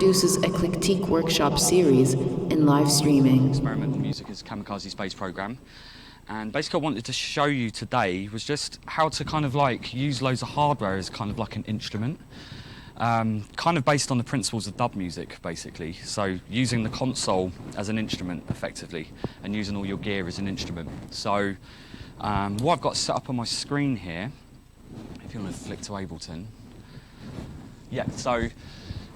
produces Eclectique workshop series in live streaming. Experimental music is Kamikaze space program. And basically what I wanted to show you today was just how to kind of like use loads of hardware as kind of like an instrument. Kind of based on the principles of dub music, basically. So using the console as an instrument, effectively, and using all your gear as an instrument. So what I've got set up on my screen here, if you want to flick to Ableton. Yeah, so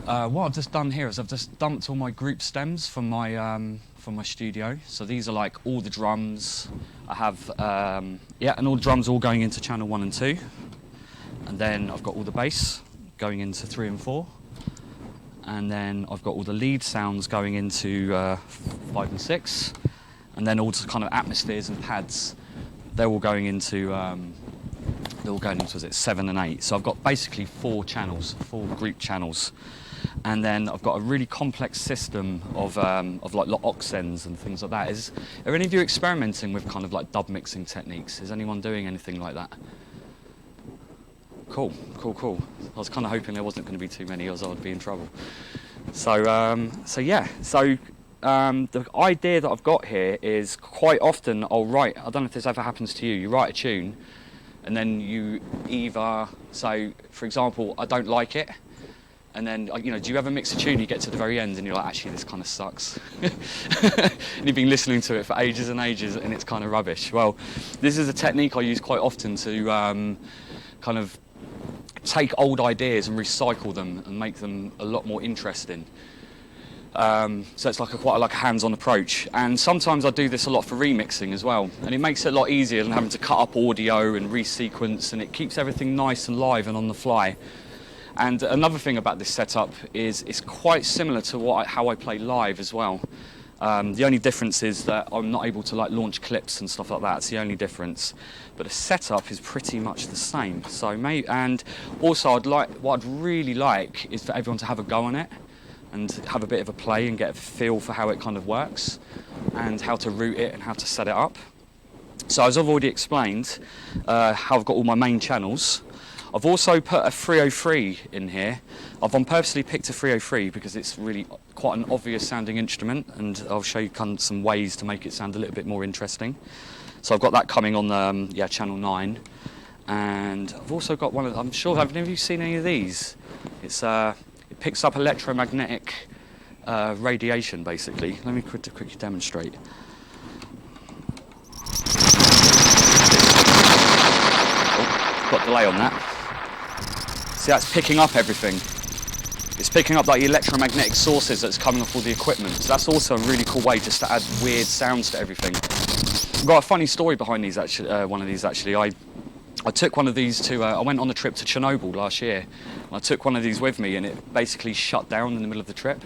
what I've just done here is I've just dumped all my group stems from my studio. So these are like all the drums. I have, and all the drums all going into channel 1 and 2. And then I've got all the bass going into 3 and 4. And then I've got all the lead sounds going into 5 and 6. And then all the kind of atmospheres and pads, they're all going into, was it 7 and 8. So I've got basically 4 channels, 4 group channels. And then I've got a really complex system of like aux sends and things like that. Are any of you experimenting with kind of like dub mixing techniques? Is anyone doing anything like that? Cool. I was kind of hoping there wasn't going to be too many, or else I would be in trouble. So, the idea that I've got here is quite often I'll write, I don't know if this ever happens to you, you write a tune and then you either, so for example, I don't like it, and then, you know, do you ever mix a tune, you get to the very end and you're like, actually this kind of sucks. And you've been listening to it for ages and ages and it's kind of rubbish. Well, this is a technique I use quite often to kind of take old ideas and recycle them and make them a lot more interesting. So it's like quite a hands-on approach, and sometimes I do this a lot for remixing as well, and it makes it a lot easier than having to cut up audio and resequence, and it keeps everything nice and live and on the fly. And another thing about this setup is it's quite similar to how I play live as well. The only difference is that I'm not able to like launch clips and stuff like that. It's the only difference, but the setup is pretty much the same. So and also what I'd really like is for everyone to have a go on it and have a bit of a play and get a feel for how it kind of works and how to route it and how to set it up. So as I've already explained, how I've got all my main channels. I've also put a 303 in here. I've purposely picked a 303 because it's really quite an obvious sounding instrument, and I'll show you kind of some ways to make it sound a little bit more interesting. So I've got that coming on channel 9, and I've also got one of, I'm sure, have any of you seen any of these? It picks up electromagnetic radiation, basically. Let me quickly demonstrate. Oh, got a delay on that. See, that's picking up everything. It's picking up like the electromagnetic sources that's coming off all the equipment. So that's also a really cool way just to add weird sounds to everything. I've got a funny story behind these actually. One of these actually. I took one of these to, I went on a trip to Chernobyl last year. I took one of these with me and it basically shut down in the middle of the trip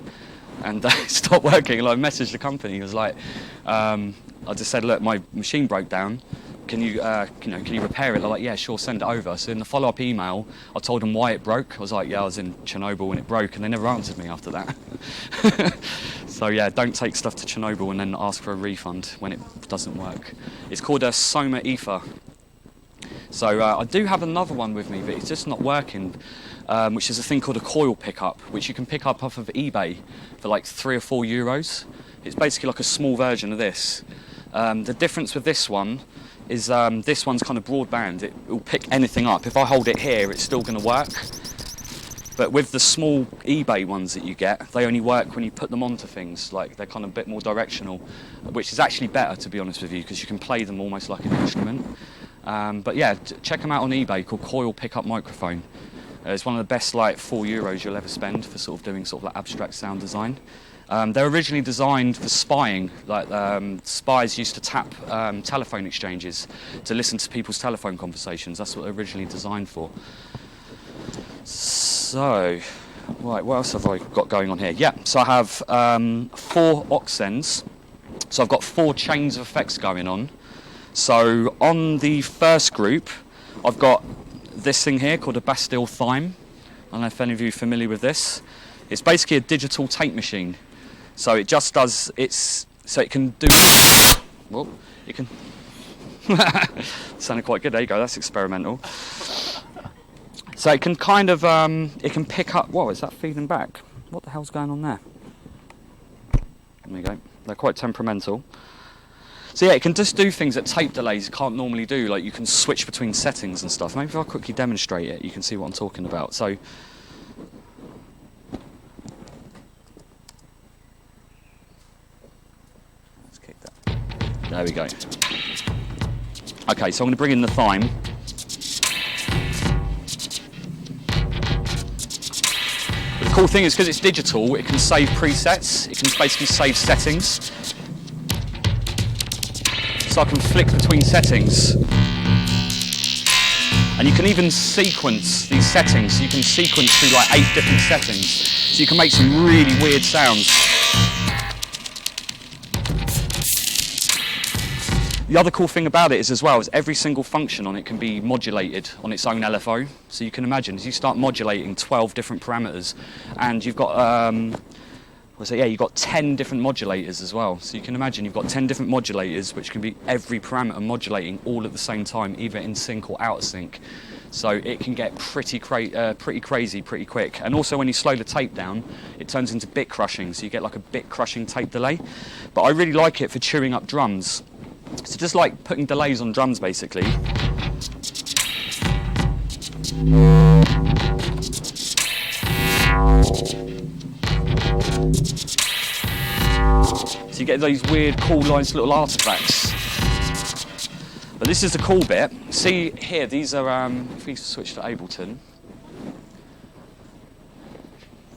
and it stopped working. And I messaged the company. It was like, I just said, look, my machine broke down. Can you repair it? They're like, yeah, sure, send it over. So in the follow-up email, I told them why it broke. I was like, yeah, I was in Chernobyl when it broke, and they never answered me after that. So yeah, don't take stuff to Chernobyl and then ask for a refund when it doesn't work. It's called a Soma Ether. So I do have another one with me, but it's just not working, which is a thing called a coil pickup, which you can pick up off of eBay for like €3 or €4. It's basically like a small version of this. The difference with this one is this one's kind of broadband. It will pick anything up. If I hold it here, it's still going to work. But with the small eBay ones that you get, they only work when you put them onto things. Like they're kind of a bit more directional, which is actually better, to be honest with you, because you can play them almost like an instrument. But yeah, check them out on eBay, called Coil Pickup Microphone. It's one of the best like €4 you'll ever spend for sort of doing sort of like abstract sound design. They're originally designed for spying. Like spies used to tap telephone exchanges to listen to people's telephone conversations. That's what they're originally designed for. So, right, what else have I got going on here? Yeah, so I have 4 aux sends. So I've got 4 chains of effects going on. So on the first group, I've got this thing here called a Bastille Thyme. I don't know if any of you are familiar with this. It's basically a digital tape machine. So it just does, so it can do, well, it can, sounded quite good, there you go, that's experimental. So it can kind of, it can pick up, whoa, is that feeding back? what the hell's going on there? There we go. They're quite temperamental. So yeah, it can just do things that tape delays can't normally do, like you can switch between settings and stuff. Maybe if I quickly demonstrate it, you can see what I'm talking about. So, let's kick that. There we go. Okay, so I'm going to bring in the thyme. But the cool thing is, because it's digital, it can save presets, it can basically save settings. So I can flick between settings. And you can even sequence these settings. You can sequence through like 8 different settings. So you can make some really weird sounds. The other cool thing about it is as well is every single function on it can be modulated on its own LFO. So you can imagine as you start modulating 12 different parameters, and you've got you've got 10 different modulators as well. So you can imagine you've got 10 different modulators which can be every parameter modulating all at the same time, either in sync or out of sync. So it can get pretty crazy pretty quick. And also when you slow the tape down, it turns into bit crushing. So you get like a bit crushing tape delay. But I really like it for chewing up drums. So just like putting delays on drums basically. So you get those weird, cool, nice little artifacts. But this is the cool bit. See here, these are, if we switch to Ableton.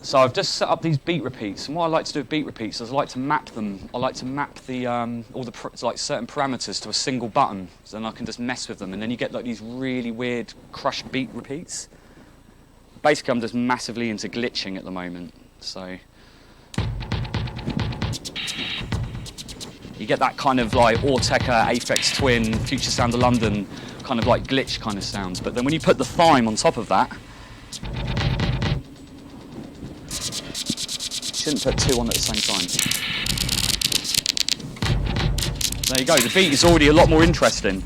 So I've just set up these beat repeats, and what I like to do with beat repeats is I like to map them. I like to map the all the like certain parameters to a single button, so then I can just mess with them, and then you get like these really weird crushed beat repeats. Basically, I'm just massively into glitching at the moment, so you get that kind of like Autechre, Aphex Twin, Future Sound of London kind of like glitch kind of sounds. But then when you put the thyme on top of that, shouldn't put 2 on at the same time. There you go, the beat is already a lot more interesting.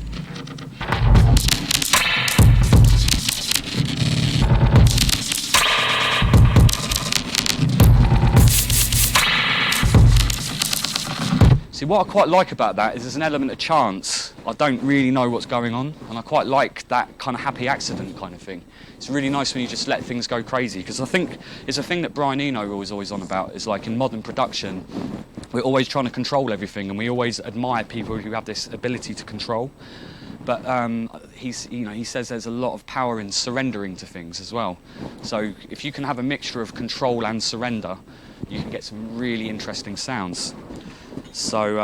See, what I quite like about that is there's an element of chance. I don't really know what's going on, and I quite like that kind of happy accident kind of thing. It's really nice when you just let things go crazy, because I think it's a thing that Brian Eno was always on about, is like in modern production, we're always trying to control everything, and we always admire people who have this ability to control. But he says there's a lot of power in surrendering to things as well. So if you can have a mixture of control and surrender, you can get some really interesting sounds. So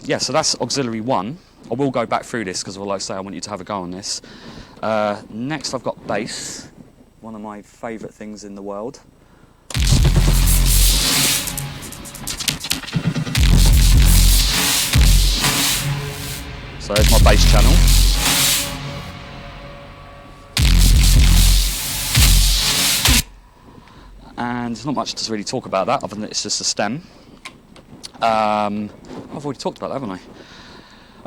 yeah, so that's auxiliary 1. I will go back through this because, like I say, I want you to have a go on this. Next I've got bass, one of my favourite things in the world. So there's my bass channel. And there's not much to really talk about that, other than it's just a stem. I've already talked about that, haven't I?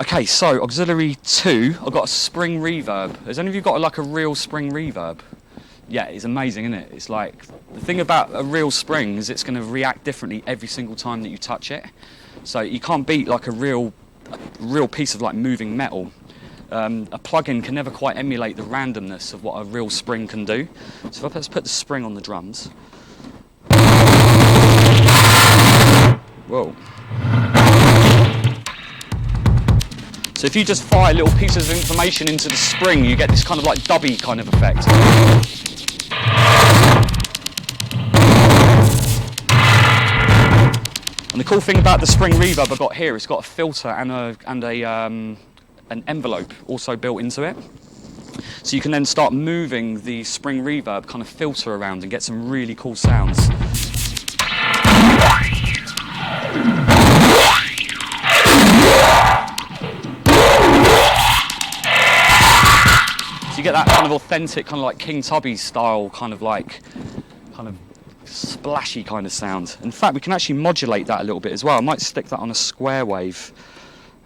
Okay, so auxiliary 2, I've got a spring reverb. Has any of you got like a real spring reverb? Yeah, it's amazing, isn't it? It's like, the thing about a real spring is it's going to react differently every single time that you touch it. So you can't beat like a real piece of like moving metal. A plug-in can never quite emulate the randomness of what a real spring can do. So if I just put the spring on the drums. Whoa. So if you just fire little pieces of information into the spring, you get this kind of like dubby kind of effect. And the cool thing about the spring reverb I've got here, it's got a filter and an envelope also built into it. So you can then start moving the spring reverb kind of filter around and get some really cool sounds. You get that kind of authentic, kind of like King Tubby style, kind of splashy kind of sound. In fact, we can actually modulate that a little bit as well. I might stick that on a square wave,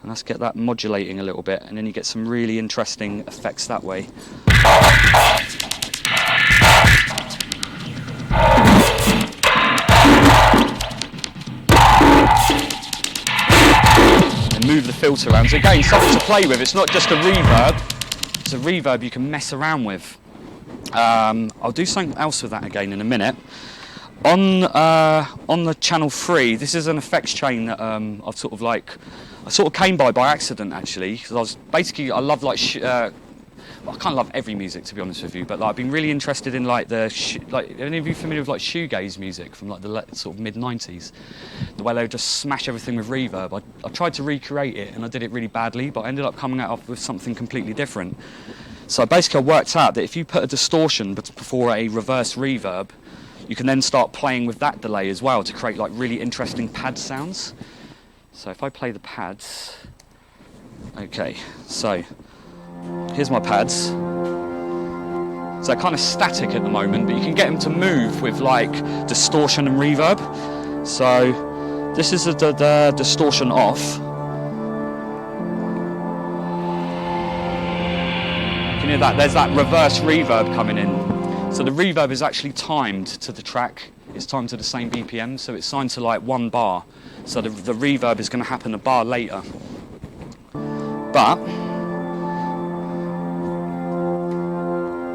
and let's get that modulating a little bit, and then you get some really interesting effects that way. move the filter around. So again, something to play with. It's not just a reverb. It's a reverb you can mess around with. I'll do something else with that again in a minute. On the channel 3, this is an effects chain that I sort of came by accident actually, because I love like I kind of love every music, to be honest with you, but like, I've been really interested in like any of you familiar with like shoegaze music from like the sort of mid-90s? The way they would just smash everything with reverb. I tried to recreate it and I did it really badly, but I ended up coming out with something completely different. So basically I worked out that if you put a distortion before a reverse reverb, you can then start playing with that delay as well to create like really interesting pad sounds. So if I play the pads, okay, so here's my pads. So they're kind of static at the moment, but you can get them to move with like distortion and reverb. So this is the distortion off. You can hear that, there's that reverse reverb coming in. So the reverb is actually timed to the track. It's timed to the same BPM, so it's signed to like 1 bar. So the reverb is going to happen a bar later. But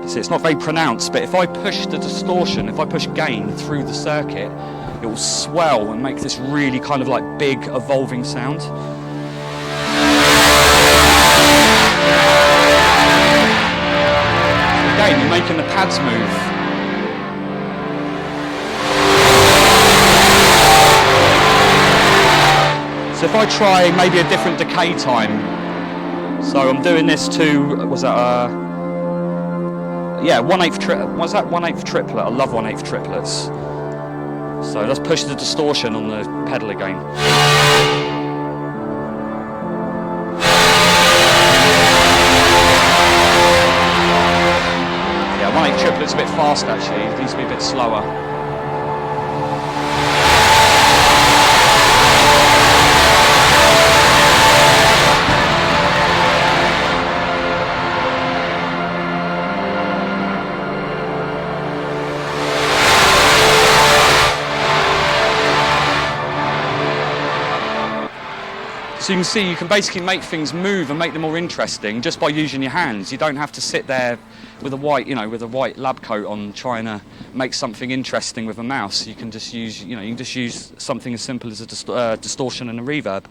see, it's not very pronounced, but if I push the distortion, if I push gain through the circuit, it will swell and make this really kind of like big evolving sound. Again, you're making the pads move. So if I try maybe a different decay time, so I'm doing this to, was that yeah, 1/8 what's that, 1/8 triplet? I love 1/8 triplets. So let's push the distortion on the pedal again. Yeah, 1/8 triplet's a bit fast actually, it needs to be a bit slower. So you can see you can basically make things move and make them more interesting just by using your hands. You don't have to sit there with a white, with a white lab coat on trying to make something interesting with a mouse. You can just use, you can just use something as simple as a distortion and a reverb.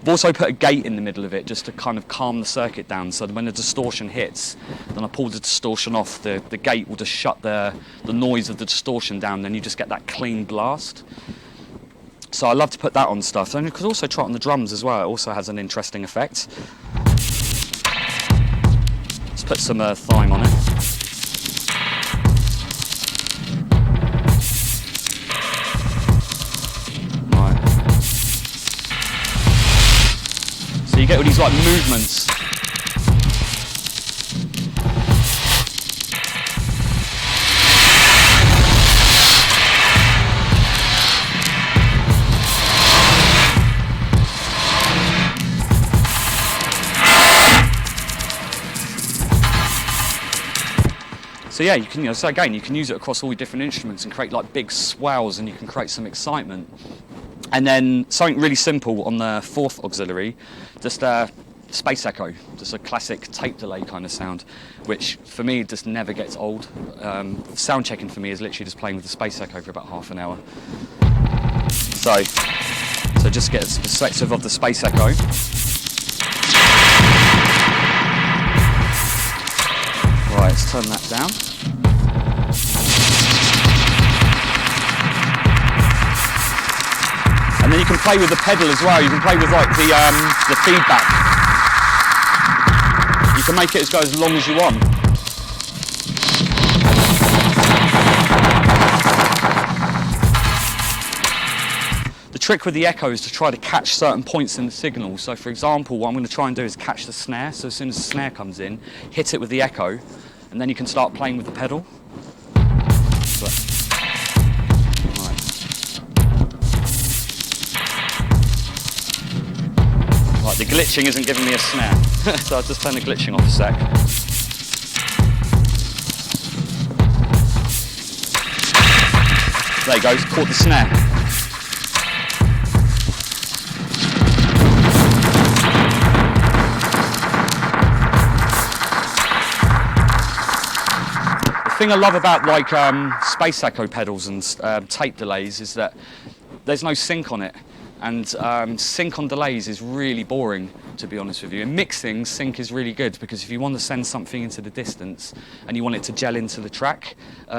I've also put a gate in the middle of it just to kind of calm the circuit down, so that when the distortion hits, then I pull the distortion off, the gate will just shut the noise of the distortion down, then you just get that clean blast. So I love to put that on stuff, and you could also try it on the drums as well. It also has an interesting effect. Let's put some thyme on it. Right. So you get all these like movements. So yeah, you can, so again, you can use it across all your different instruments and create like big swells, and you can create some excitement. And then something really simple on the 4th auxiliary, just a space echo, just a classic tape delay kind of sound, which for me just never gets old. Sound checking for me is literally just playing with the space echo for about half an hour. So just get a perspective of the space echo. Right, let's turn that down. And then you can play with the pedal as well. You can play with like the feedback. You can make it go as long as you want. The trick with the echo is to try to catch certain points in the signal. So for example, what I'm going to try and do is catch the snare. So as soon as the snare comes in, hit it with the echo, and then you can start playing with the pedal. Right, the glitching isn't giving me a snare, so I'll just turn the glitching off a sec. There you go, caught the snare. thing I love about like space echo pedals and tape delays is that there's no sync on it, and sync on delays is really boring, to be honest with you. In mixing, sync is really good because if you want to send something into the distance and you want it to gel into the track,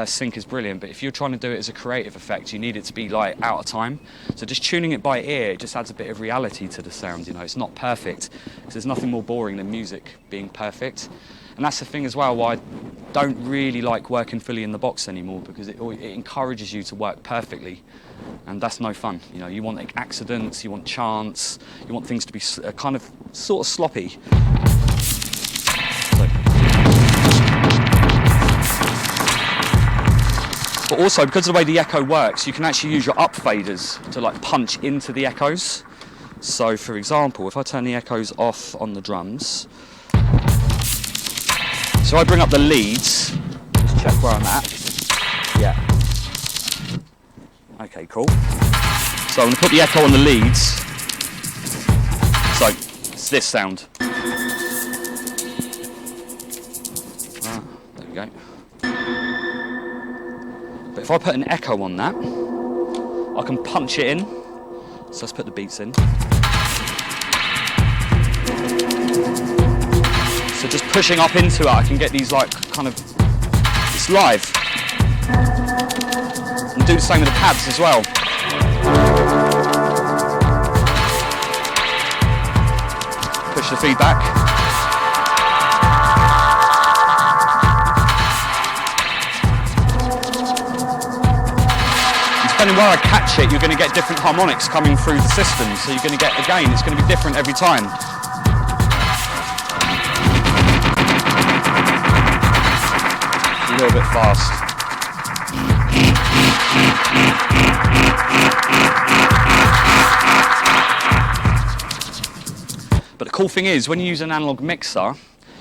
sync is brilliant. But if you're trying to do it as a creative effect, you need it to be like out of time. So just tuning it by ear, it just adds a bit of reality to the sound. You know, it's not perfect because there's nothing more boring than music being perfect. And that's the thing as well why I don't really like working fully in the box anymore, because it encourages you to work perfectly, and that's no fun. You know, you want like accidents, you want chance, you want things to be kind of sort of sloppy. So. But also, because of the way the echo works, you can actually use your up faders to like punch into the echoes. So for example, if I turn the echoes off on the drums, so I bring up the leads, just check where I'm at. Yeah. Okay, cool. So I'm going to put the echo on the leads. So it's this sound. Ah, there we go. But if I put an echo on that, I can punch it in. So let's put the beats in. So just pushing up into it, I can get these like kind of, it's live. And do the same with the pads as well. Push the feedback. And depending where I catch it, you're going to get different harmonics coming through the system. So you're going to get, again, it's going to be different every time. A little bit fast. But the cool thing is, when you use an analog mixer,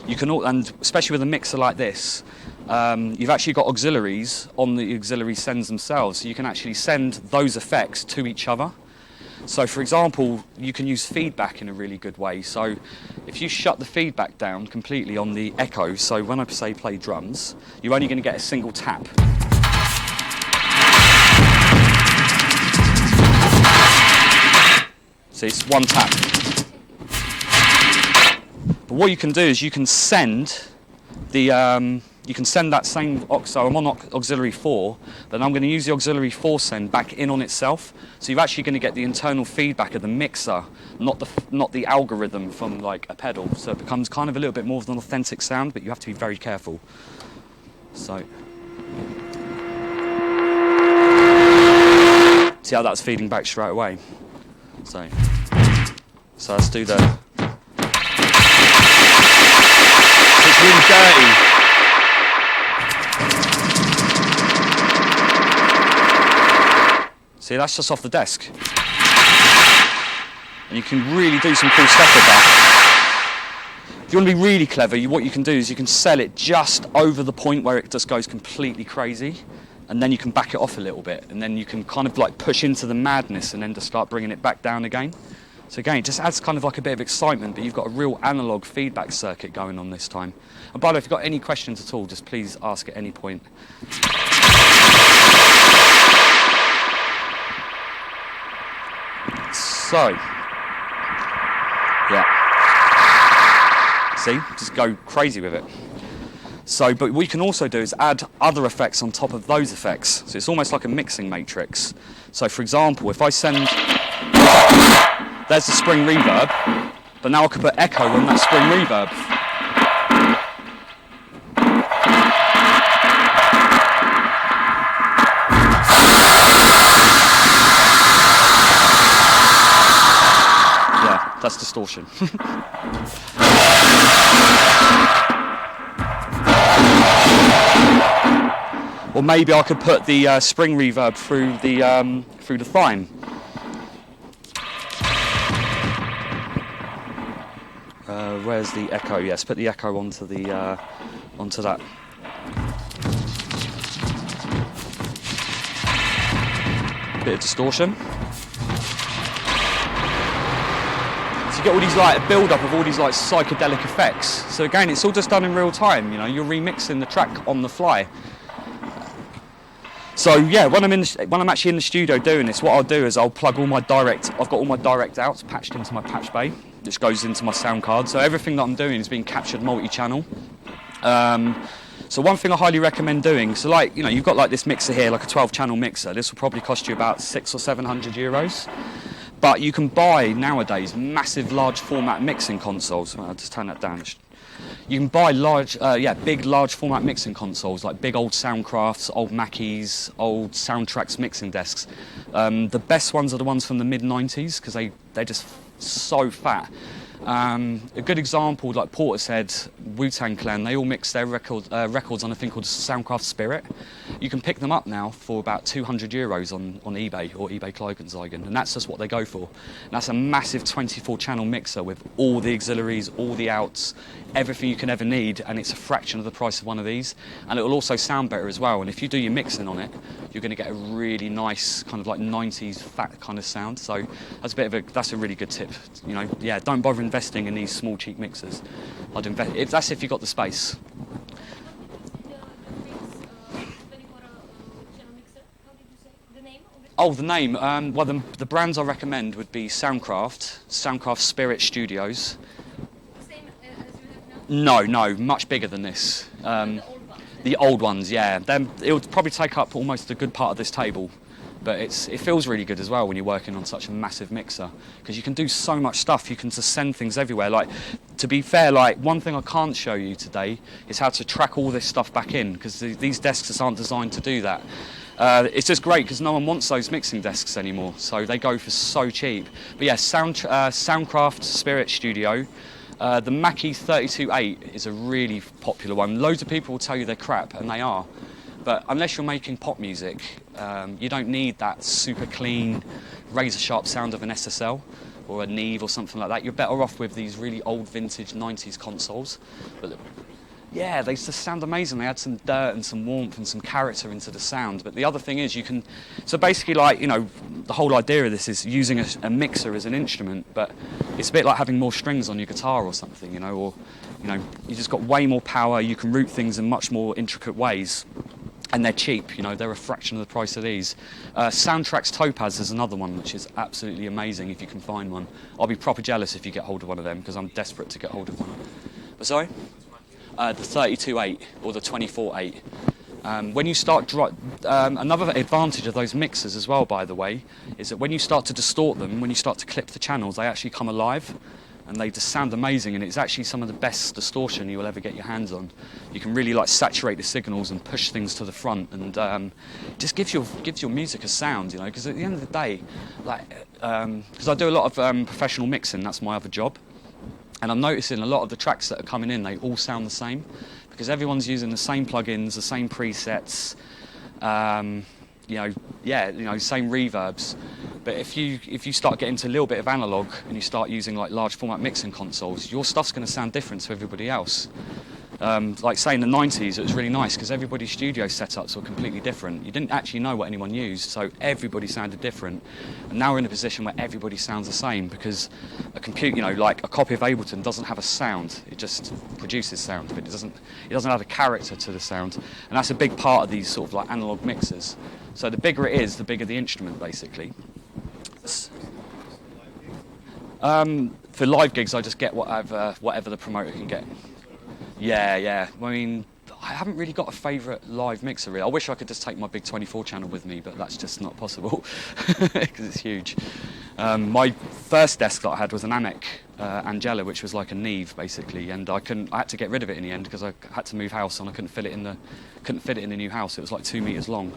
you can, and especially with a mixer like this, you've actually got auxiliaries on the auxiliary sends themselves, so you can actually send those effects to each other. So for example, you can use feedback in a really good way. So if you shut the feedback down completely on the echo, so when I say play drums, you're only going to get a single tap. See, it's one tap. But what you can do is you can send the you can send that same, so I'm on auxiliary 4, but I'm going to use the auxiliary 4 send back in on itself. So you're actually going to get the internal feedback of the mixer, not the algorithm from like a pedal. So it becomes kind of a little bit more of an authentic sound, but you have to be very careful. So, see how that's feeding back straight away. So let's do the. It's really dirty. See, that's just off the desk. And you can really do some cool stuff with that. If you want to be really clever, what you can do is you can sell it just over the point where it just goes completely crazy, and then you can back it off a little bit, and then you can kind of like push into the madness and then just start bringing it back down again. So again, it just adds kind of like a bit of excitement, but you've got a real analog feedback circuit going on this time. And by the way, if you've got any questions at all, just please ask at any point. So, yeah, see, just go crazy with it. So, but what you can also do is add other effects on top of those effects. So it's almost like a mixing matrix. So for example, if I send, there's the spring reverb, but now I could put echo on that spring reverb. That's distortion. Or maybe I could put the spring reverb through the fine. Where's the echo? Yes, put the echo onto the onto that. Bit of distortion. Get all these like a build-up of all these like psychedelic effects. So again, it's all just done in real time. You know, you're remixing the track on the fly, So yeah, when I'm actually in the studio doing this, what I'll do is I'll plug all my direct. I've got all my direct outs patched into my patch bay, which goes into my sound card. So everything that I'm doing is being captured multi-channel. So one thing I highly recommend doing. So like you've got like this mixer here, like a 12-channel mixer. This will probably cost you about €600 or €700. But you can buy nowadays massive, large format mixing consoles. I'll just turn that down. You can buy big, large format mixing consoles, like big old Soundcrafts, old Mackeys, old Soundtracks mixing desks. The best ones are the ones from the mid-90s, because they're just so fat. A good example, like Portishead, Wu-Tang Clan, they all mix their records on a thing called Soundcraft Spirit. You can pick them up now for about €200 on eBay or eBay Kleinanzeigen, and that's just what they go for. And that's a massive 24-channel mixer with all the auxiliaries, all the outs, everything you can ever need, and it's a fraction of the price of one of these. And it will also sound better as well. And if you do your mixing on it, you're going to get a really nice kind of like 90s fat kind of sound. So that's a really good tip. Don't bother investing in these small cheap mixers. That's if you've got the space. Oh, the name. Well, the brands I recommend would be Soundcraft Spirit Studios. Same as you have now? No, much bigger than this. The old ones, yeah. It would probably take up almost a good part of this table. But it feels really good as well when you're working on such a massive mixer, because you can do so much stuff. You can just send things everywhere. Like, to be fair, like one thing I can't show you today is how to track all this stuff back in, because these desks aren't designed to do that. It's just great because no one wants those mixing desks anymore, so they go for so cheap. But yeah, Soundcraft Spirit Studio. The Mackie 32.8 is a really popular one. Loads of people will tell you they're crap, and they are. But unless you're making pop music, you don't need that super clean, razor-sharp sound of an SSL or a Neve or something like that. You're better off with these really old vintage 90s consoles. But yeah, they just sound amazing. They add some dirt and some warmth and some character into the sound. But the other thing is so basically the whole idea of this is using a mixer as an instrument, but it's a bit like having more strings on your guitar or something, you just got way more power. You can route things in much more intricate ways. And they're cheap, they're a fraction of the price of these. Soundtracks Topaz is another one, which is absolutely amazing if you can find one. I'll be proper jealous if you get hold of one of them, because I'm desperate to get hold of one. But sorry? The 32.8 or the 24.8. When you start, another advantage of those mixers as well, by the way, is that when you start to distort them, when you start to clip the channels, they actually come alive. And they just sound amazing, and it's actually some of the best distortion you will ever get your hands on. You can really saturate the signals and push things to the front, and just gives your music a sound, because at the end of the day, because I do a lot of professional mixing, that's my other job, and I'm noticing a lot of the tracks that are coming in, they all sound the same, because everyone's using the same plugins, the same presets, same reverbs. But if you start getting into a little bit of analog and you start using like large format mixing consoles, your stuff's going to sound different to everybody else. Like say in the 90s, it was really nice because everybody's studio setups were completely different. You didn't actually know what anyone used, so everybody sounded different. And now we're in a position where everybody sounds the same because a computer, like a copy of Ableton doesn't have a sound. It just produces sound, but it doesn't have a character to the sound. And that's a big part of these sort of like analog mixers. So the bigger it is, the bigger the instrument, basically. For live gigs, I just get whatever the promoter can get. Yeah. I mean, I haven't really got a favourite live mixer, really. I wish I could just take my big 24-channel with me, but that's just not possible because it's huge. My first desk that I had was an Amec Angela, which was like a Neve, basically, and I had to get rid of it in the end because I had to move house and I couldn't fit it in the new house. It was like 2 meters long.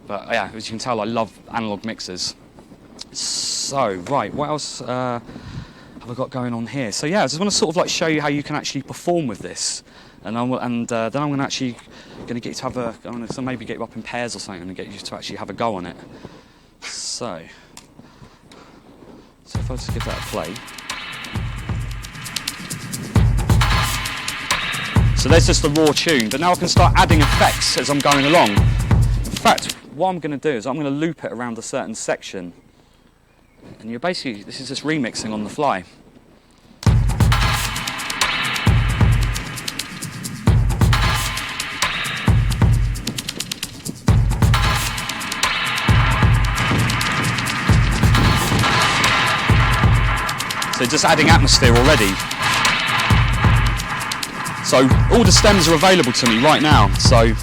But yeah, as you can tell, I love analog mixers. So, right, what else have I got going on here? So yeah, I just want to sort of like show you how you can actually perform with this, and then I'm going to get you to have I'm going to maybe get you up in pairs or something and get you to actually have a go on it. So if I just give that a play. So there's just the raw tune, but now I can start adding effects as I'm going along. In fact, what I'm going to do is I'm going to loop it around a certain section. And this is just remixing on the fly. So just adding atmosphere already. So all the stems are available to me right now. So you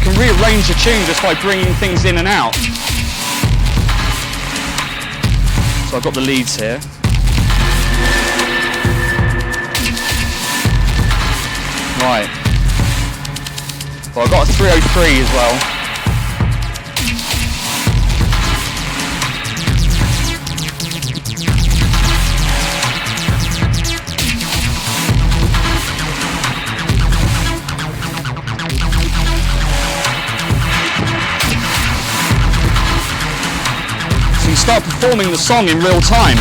can rearrange the tune just by bringing things in and out. So I've got the leads here. Right. Well, I've got a 303 as well. So you start performing the song in real time.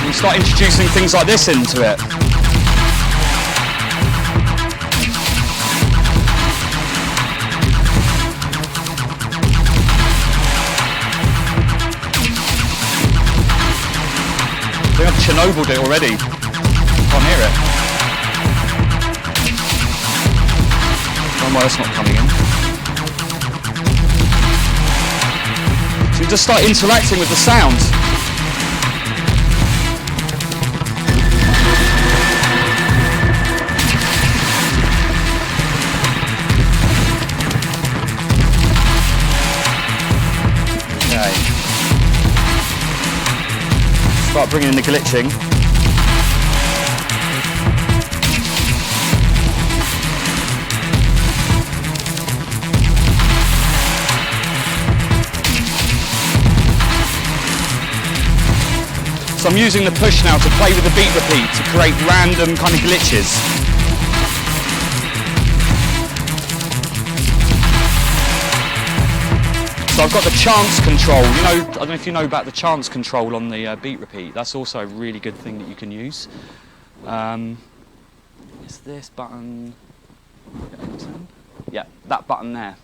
You start introducing things like this into it. I think I've Chernobyl it already. Can't hear it. I don't know why that's not coming in. So you just start interacting with the sound. Start bringing in the glitching. So I'm using the push now to play with the beat repeat to create random kind of glitches. So I've got the chance control, you know, I don't know if you know about the chance control on the beat repeat. That's also a really good thing that you can use. Is this button, yeah, that button there.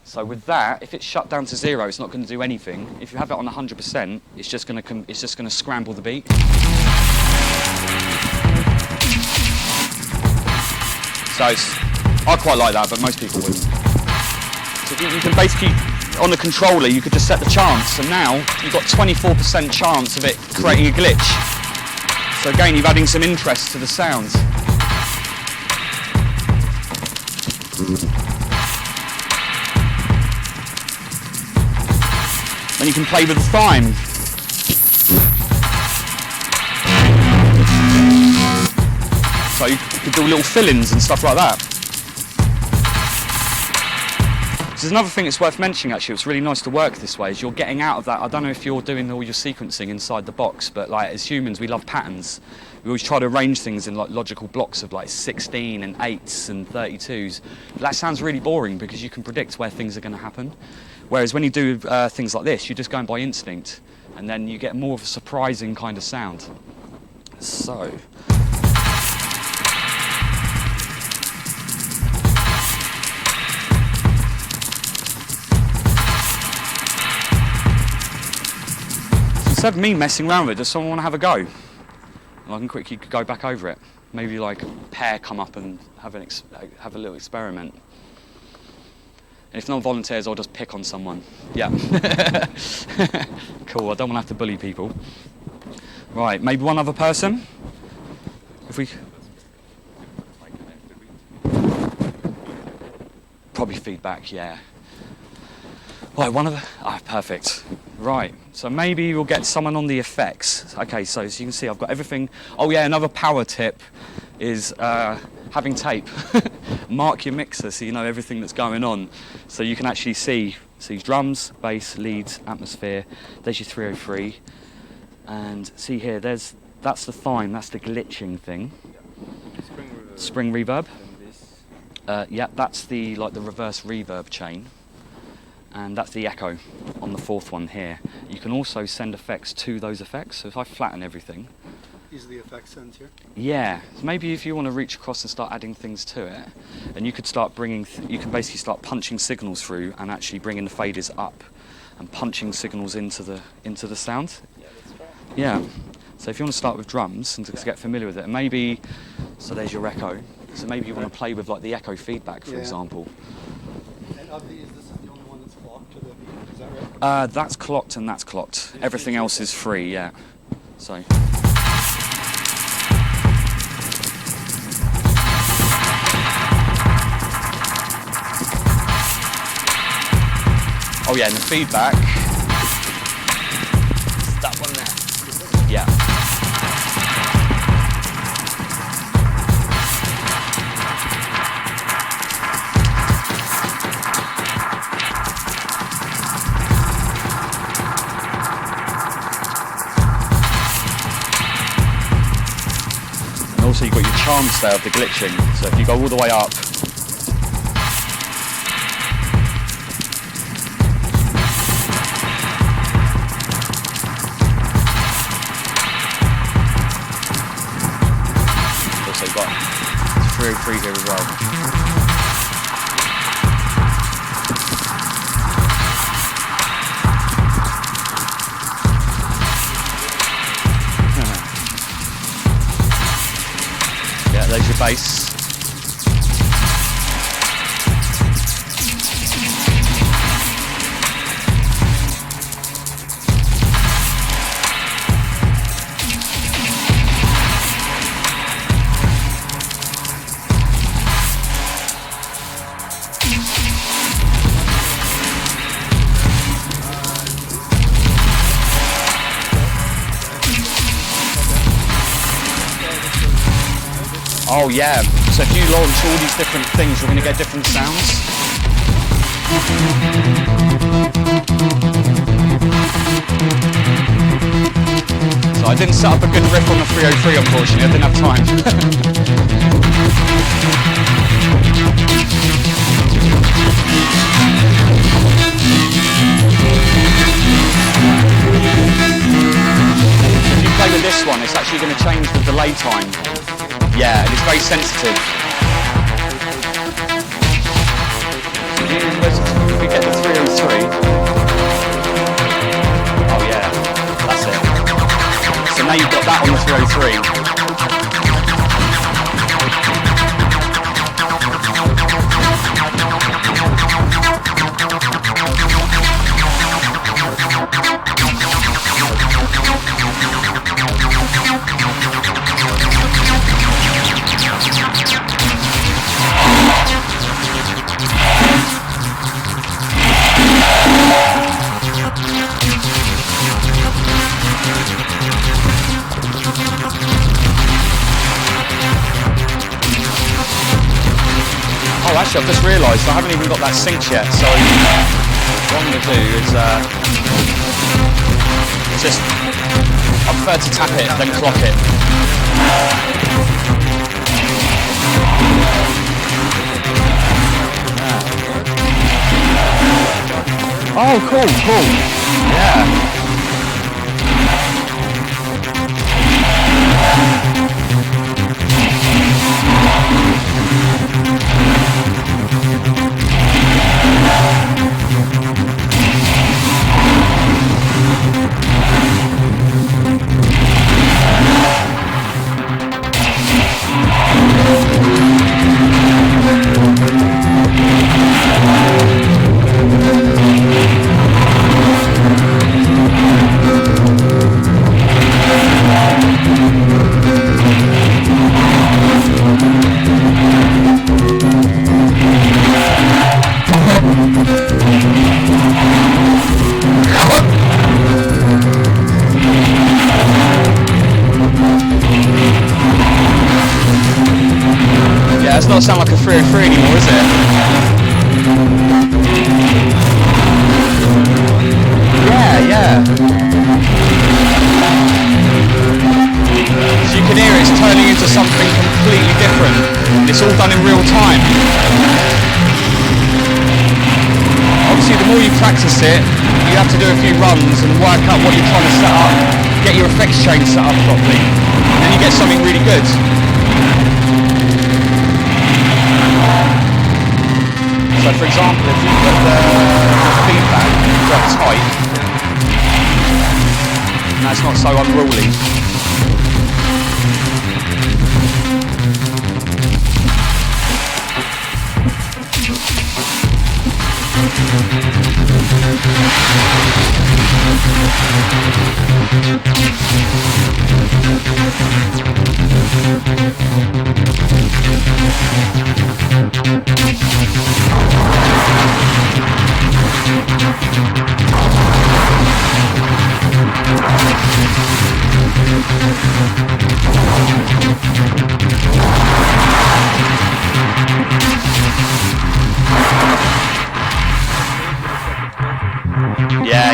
So with that, if it's shut down to 0, it's not going to do anything. If you have it on 100%, it's just going to scramble the beat. So I quite like that, but most people wouldn't. So you can basically, on the controller, you could just set the chance, and now you've got 24% chance of it creating a glitch. So again, you're adding some interest to the sounds. Then you can play with the time. So you could do little fill-ins and stuff like that. There's another thing that's worth mentioning actually, it's really nice to work this way, is you're getting out of that, I don't know if you're doing all your sequencing inside the box, but like as humans we love patterns. We always try to arrange things in like logical blocks of like 16 and 8s and 32s. But that sounds really boring because you can predict where things are going to happen. Whereas when you do things like this, you're just going by instinct, and then you get more of a surprising kind of sound. So. Instead of me messing around with it, does someone want to have a go? And I can quickly go back over it. Maybe like a pair come up and have a little experiment. And if no one volunteers, I'll just pick on someone. Yeah. Cool, I don't want to have to bully people. Right, maybe one other person? If we... Probably feedback, yeah. Right, one of the... Ah, perfect. Right, so maybe we'll get someone on the effects. Okay, so as you can see, I've got everything. Oh yeah, another power tip is having tape. Mark your mixer so you know everything that's going on. So you can actually see drums, bass, leads, atmosphere. There's your 303. And see here, that's the fine, that's the glitching thing. Spring reverb. Yeah, that's the reverse reverb chain. And that's the echo on the fourth one here. You can also send effects to those effects. So if I flatten everything. Is the effect sent here? Yeah. So maybe if you want to reach across and start adding things to it, and you could start bringing, you can basically start punching signals through and actually bringing the faders up. and punching signals into the sound. Yeah. So if you want to start with drums and to get familiar with it, and maybe, so there's your echo. So maybe you want to play with like the echo feedback, for example. And of these, this is the only one that's clocked to the beat, is that right? That's clocked and that's clocked. Everything else is free, yeah. So. Oh yeah, and the feedback. That one there. Yeah. And also you've got your chance there of the glitching. So if you go all the way up, also you've got 303 here as well. Yeah, there's your bass. Oh yeah, so if you launch all these different things, you're going to get different sounds. So I didn't set up a good riff on the 303, unfortunately, I didn't have time. If you play with this one, it's actually going to change the delay time. Yeah, and it's very sensitive. So if you get the 303. Oh yeah, that's it. So now you've got that on the 303. Oh, actually, I've just realised I haven't even got that synced yet, so what I'm going to do is just, I prefer to tap it, then clock it. Oh, cool, yeah. Yeah, it's not sound like a 303 anymore, is it? Yeah. So you can hear it's turning into something completely different. It's all done in real time. Obviously, the more you practice it, you have to do a few runs and work out what you're trying to set up, get your effects chain set up properly, and then you get something really good. So for example, if you put the feedback, drop tight. Now it's not so unruly.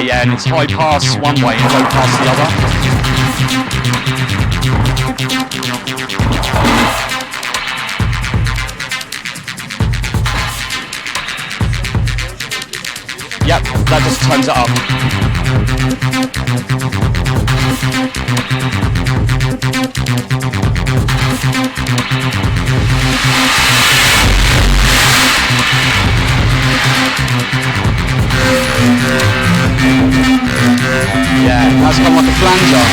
Yeah, and it's high pass one way and low pass the other. Yep, that just turns it up. Yeah, that's come like a flanger.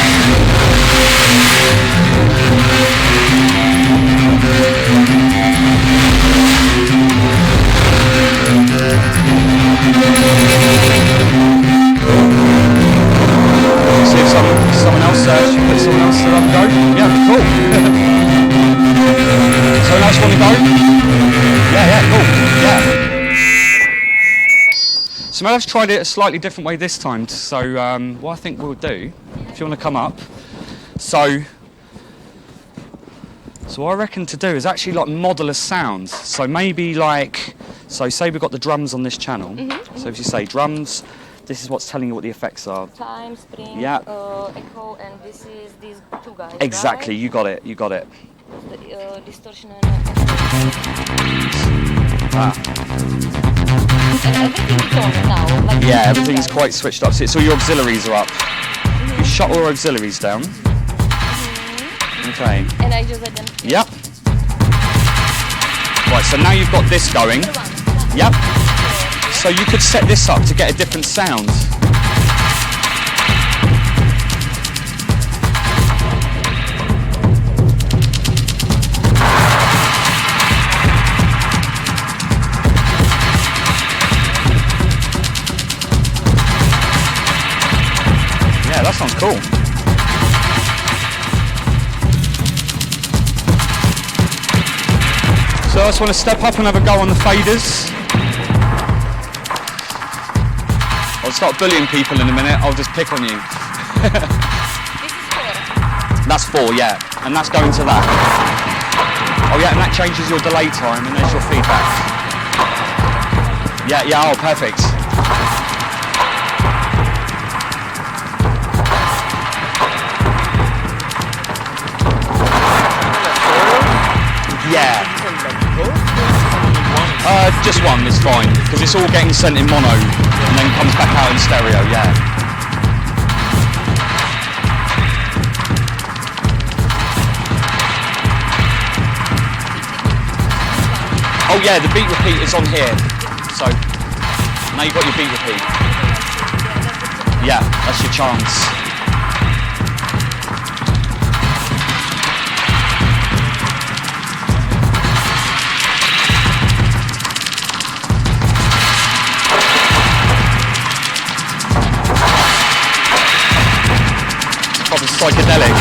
See if someone else put someone else to have a go. Yeah, cool. Someone else want to go? Yeah, cool. Yeah. So I've tried it a slightly different way this time. So what I think we'll do, if you want to come up, so what I reckon to do is actually like model a sound. So maybe like, so say we've got the drums on this channel. So if you say drums, this is what's telling you what the effects are. Time, spring, Yeah. echo, and this is these two guys. Exactly, right? you got it. The, distortion and and everything is on now. Like Yeah, everything's quite switched up. So all your auxiliaries are up. You shut all your auxiliaries down. Okay. And I just let them. Yep. Right, so now you've got this going. Yep. So you could set this up to get a different sound. Yeah, that sounds cool. So I just want to step up and have a go on the faders. I'll start bullying people in a minute, I'll just pick on you. This is 4. That's 4, yeah, and that's going to that. Oh yeah, and that changes your delay time, and there's your feedback. Yeah, oh, perfect. Yeah. Just one is fine, because it's all getting sent in mono and then comes back out in stereo, yeah. Oh yeah, the beat repeat is on here. So, now you've got your beat repeat. Yeah, that's your chance. Probably psychedelic.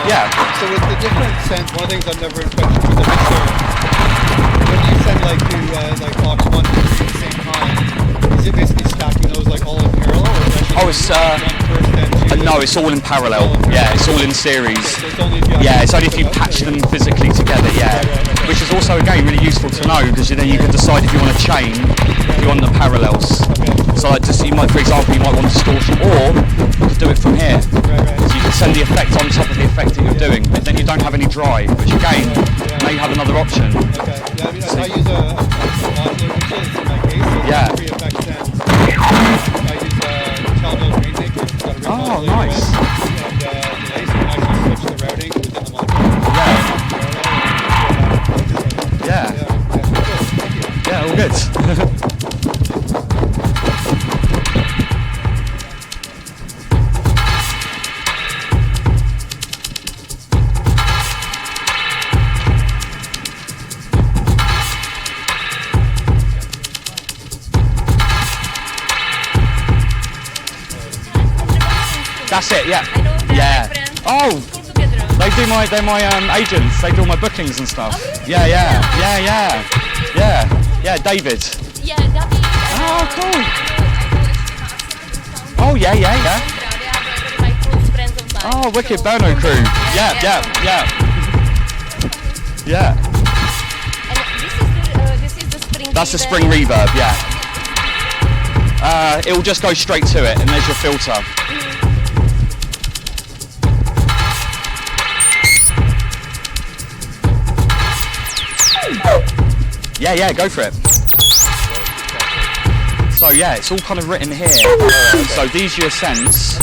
Yeah. So with the different sends, one of the things I've never questioned with the mixer, when you send like to like box 1 and 3 at the same time, is it basically stacking those like all in parallel, or is it Oh, it's no, it's all in parallel. Yeah, it's all in series. So it's only if you Yeah, it's only if you patch them physically together. Yeah, which is also again really useful to know, because then you can decide if you want to chain, if you want the parallels. Okay. So like just, you might, for example, you might want distortion, or you could do it from here. Right. So you can send the effect on top of the effect that you're doing, but then you don't have any dry, which again, now you have another option. Okay. Yeah, I mean, I use a modular mixes in my case, so Yeah. free effect sends. I use Rainmaker. It's got a real Oh, modulator nice. and delay, so you can actually switch the routing within the modulator. Yeah. Cool. Thank you. Yeah, all good. That's it, yeah. I know that Yeah. my friends Oh, put together. they're my agents. They do all my bookings and stuff. Oh, really? Yeah, David. Yeah, that is. Oh, cool. I know Oh, yeah. They are very my close friends of mine. Oh, wicked So- Bono crew. Yeah. And this is the spring. That's the reverb. spring reverb, yeah. It will just go straight to it, and there's your filter. Yeah, go for it. So yeah, it's all kind of written here. So these are your sends.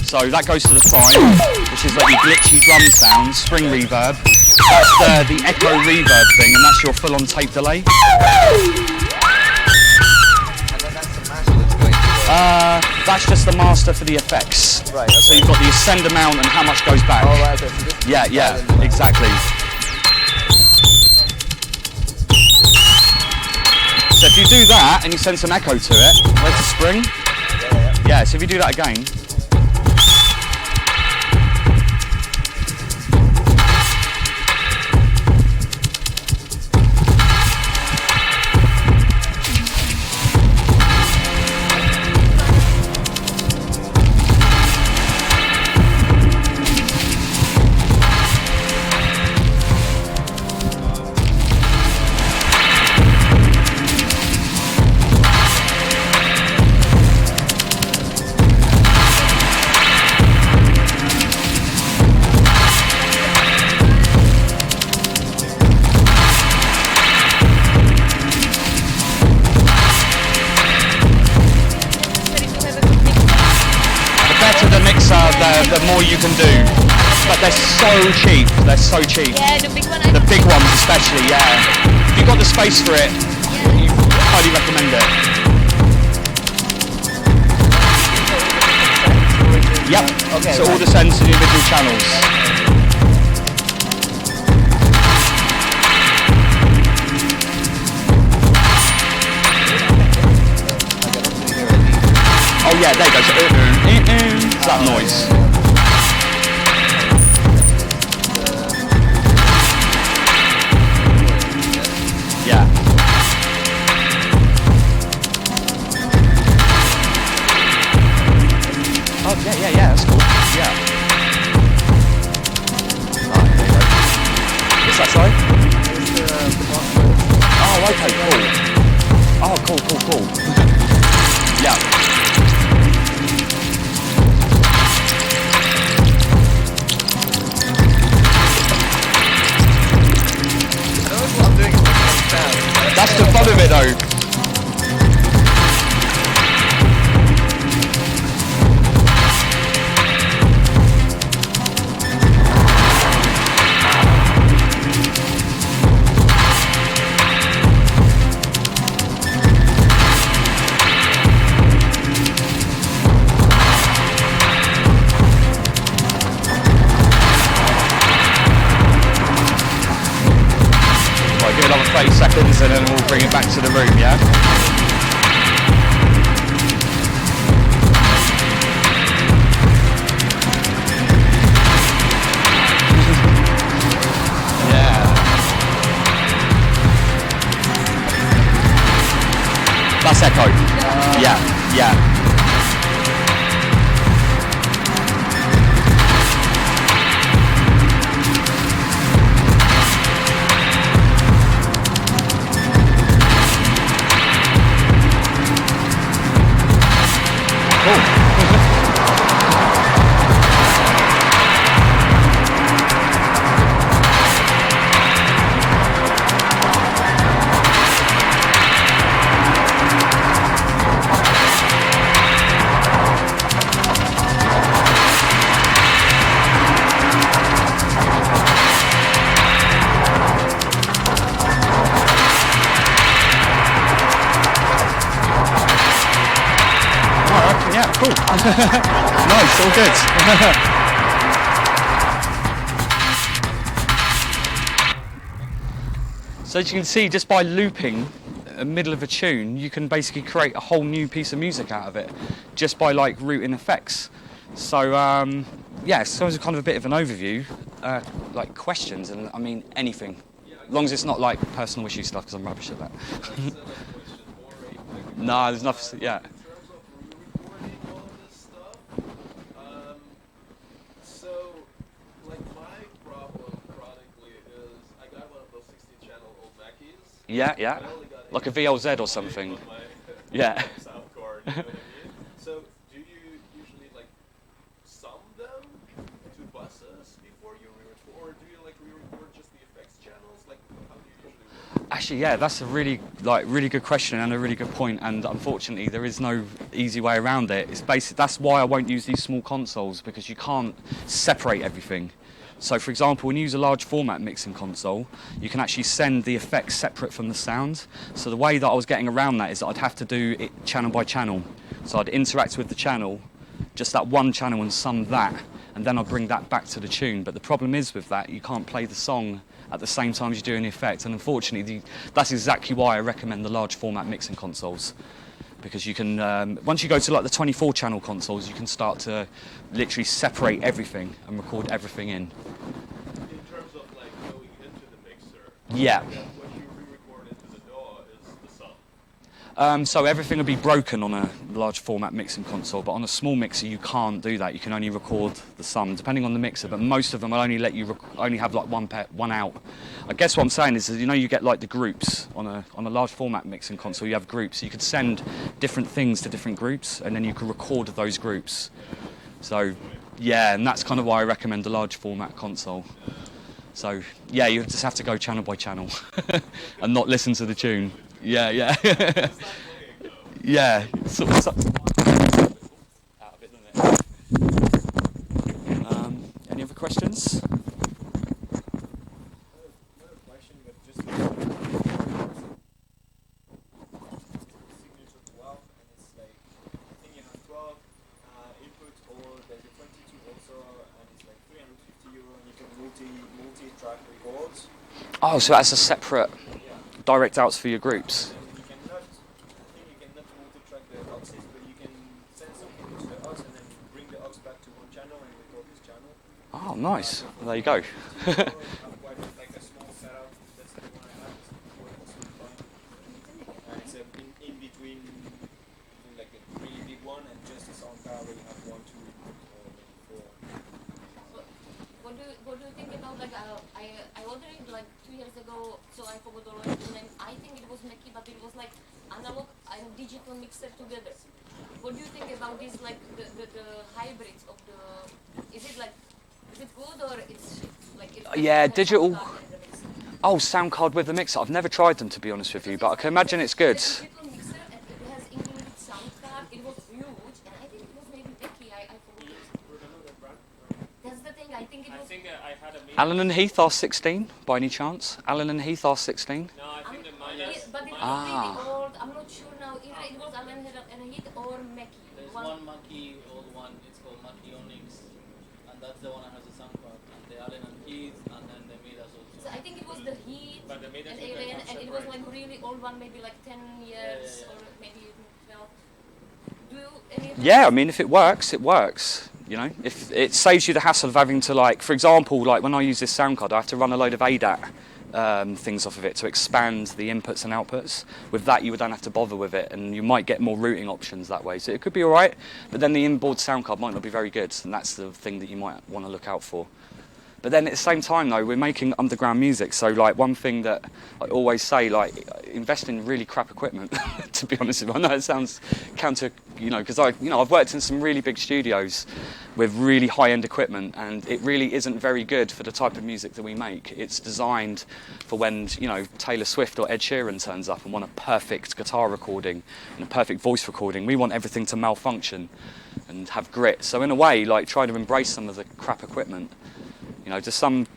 So that goes to the 5, which is like your glitchy drum sound, spring reverb. That's the echo reverb thing, and that's your full-on tape delay. That's just the master for the effects. Right, okay. So you've got the ascend amount and how much goes back. Oh, right, okay. So this is Yeah, exactly. So if you do that and you send some echo to it, where's the spring? Yeah, so if you do that again. The more you can do, but they're so cheap. They're so cheap. Yeah, the big one. The big ones, especially. Yeah. If you've got the space for it, you highly recommend it. Yep. Okay, So all right. the sends to the individual channels. Oh yeah, there you go. So, that noise. Yeah. Oh yeah, that's cool. Yeah. Oh, there you go. What's that, sorry? Oh, okay, cool. Oh, cool. Yeah. That's the fun of it though. Give it another 30 seconds and then we'll bring it back to the room, yeah? Yeah. That's echo. Yeah. Nice, all good. So as you can see, just by looping the middle of a tune, you can basically create a whole new piece of music out of it, just by like routing effects. So yeah, so it's kind of a bit of an overview. Like questions, and I mean anything, as long as it's not like personal issue stuff, because I'm rubbish at that. No, there's nothing. Yeah. Yeah, yeah. Like a VLZ or something. Yeah. So do you usually like sum them to buses before you re-record, or do you like re-record just the effects channels? Like how do you usually work? Actually, yeah, that's a really good question and a really good point. And unfortunately, there is no easy way around it. It's basic. That's why I won't use these small consoles, because you can't separate everything. So, for example, when you use a large format mixing console, you can actually send the effects separate from the sound. So the way that I was getting around that is that I'd have to do it channel by channel. So I'd interact with the channel, just that one channel, and sum that, and then I'd bring that back to the tune. But the problem is with that, you can't play the song at the same time as you're doing the effect. And unfortunately, that's exactly why I recommend the large format mixing consoles. Because you can, once you go to like the 24 channel consoles, you can start to literally separate everything and record everything in. In terms of like going into the mixer, Yeah. what you re-record into the DAW is the sum. So everything will be broken on a large format mixing console, but on a small mixer you can't do that. You can only record the sum, depending on the mixer, but most of them will only let you only have like one out. I guess what I'm saying is that, you know, you get like the groups on a large format mixing console. You have groups, so you could send different things to different groups, and then you can record those groups. So yeah, and that's kind of why I recommend the large format console. So yeah, you just have to go channel by channel and not listen to the tune. Yeah, yeah. Yeah. Out of it, doesn't it? Any other questions? Multi-track records. Oh, so that's a separate direct outs for your groups. You cannot, I think you cannot multi-track the auxes, but you can send something to the aux and then bring the aux back to one channel and record this channel. Oh, nice. Well, there you go. I have quite like a small setup. That's the one I have. It's working fine. And it's in between like a really big one and just a sound card where you have 1, 2, or 4. What do you think about like I ordered it like 2 years ago, so I forgot already the name. I think it was Mackie, but it was like analog and digital mixer together. What do you think about this, like the hybrids of the? Is it good or it's like? Yeah, digital. Oh, sound card with the mixer. I've never tried them, to be honest with you, but I can imagine it's good. The digital mixer, and it has included sound card. It was huge, and I think it was maybe Mackie. I forgot. That's the thing. I think it was. I had a meeting. Allen&Heat R16, by any chance? Allen&Heat R16? No, I think the mine But it was really old. I'm not sure now. Either it was allen&Heat or Mackie. There's one Mackie old one, it's called Mackie Onyx, and that's the one that has a sound card, and the allen&Heat, and then the Midas also. So I think it was the Heat But the Midas and you can Alien, have and it was separate. like really old one, maybe like 10 years yeah. or maybe even 12. Do you any? Yeah, I mean, if it works, it works. You know, if it saves you the hassle of having to, like, for example, like when I use this sound card, I have to run a load of ADAT things off of it to expand the inputs and outputs. With that, you don't have to bother with it, and you might get more routing options that way. So it could be all right, but then the inboard sound card might not be very good, and that's the thing that you might want to look out for. But then at the same time, though, we're making underground music, so like one thing that I always say, like, invest in really crap equipment. To be honest with you, I know it sounds counter, you know, because I've worked in some really big studios with really high-end equipment, and it really isn't very good for the type of music that we make. It's designed for when, you know, Taylor Swift or Ed Sheeran turns up and want a perfect guitar recording and a perfect voice recording. We want everything to malfunction and have grit. So in a way, like, try to embrace some of the crap equipment. You know, just some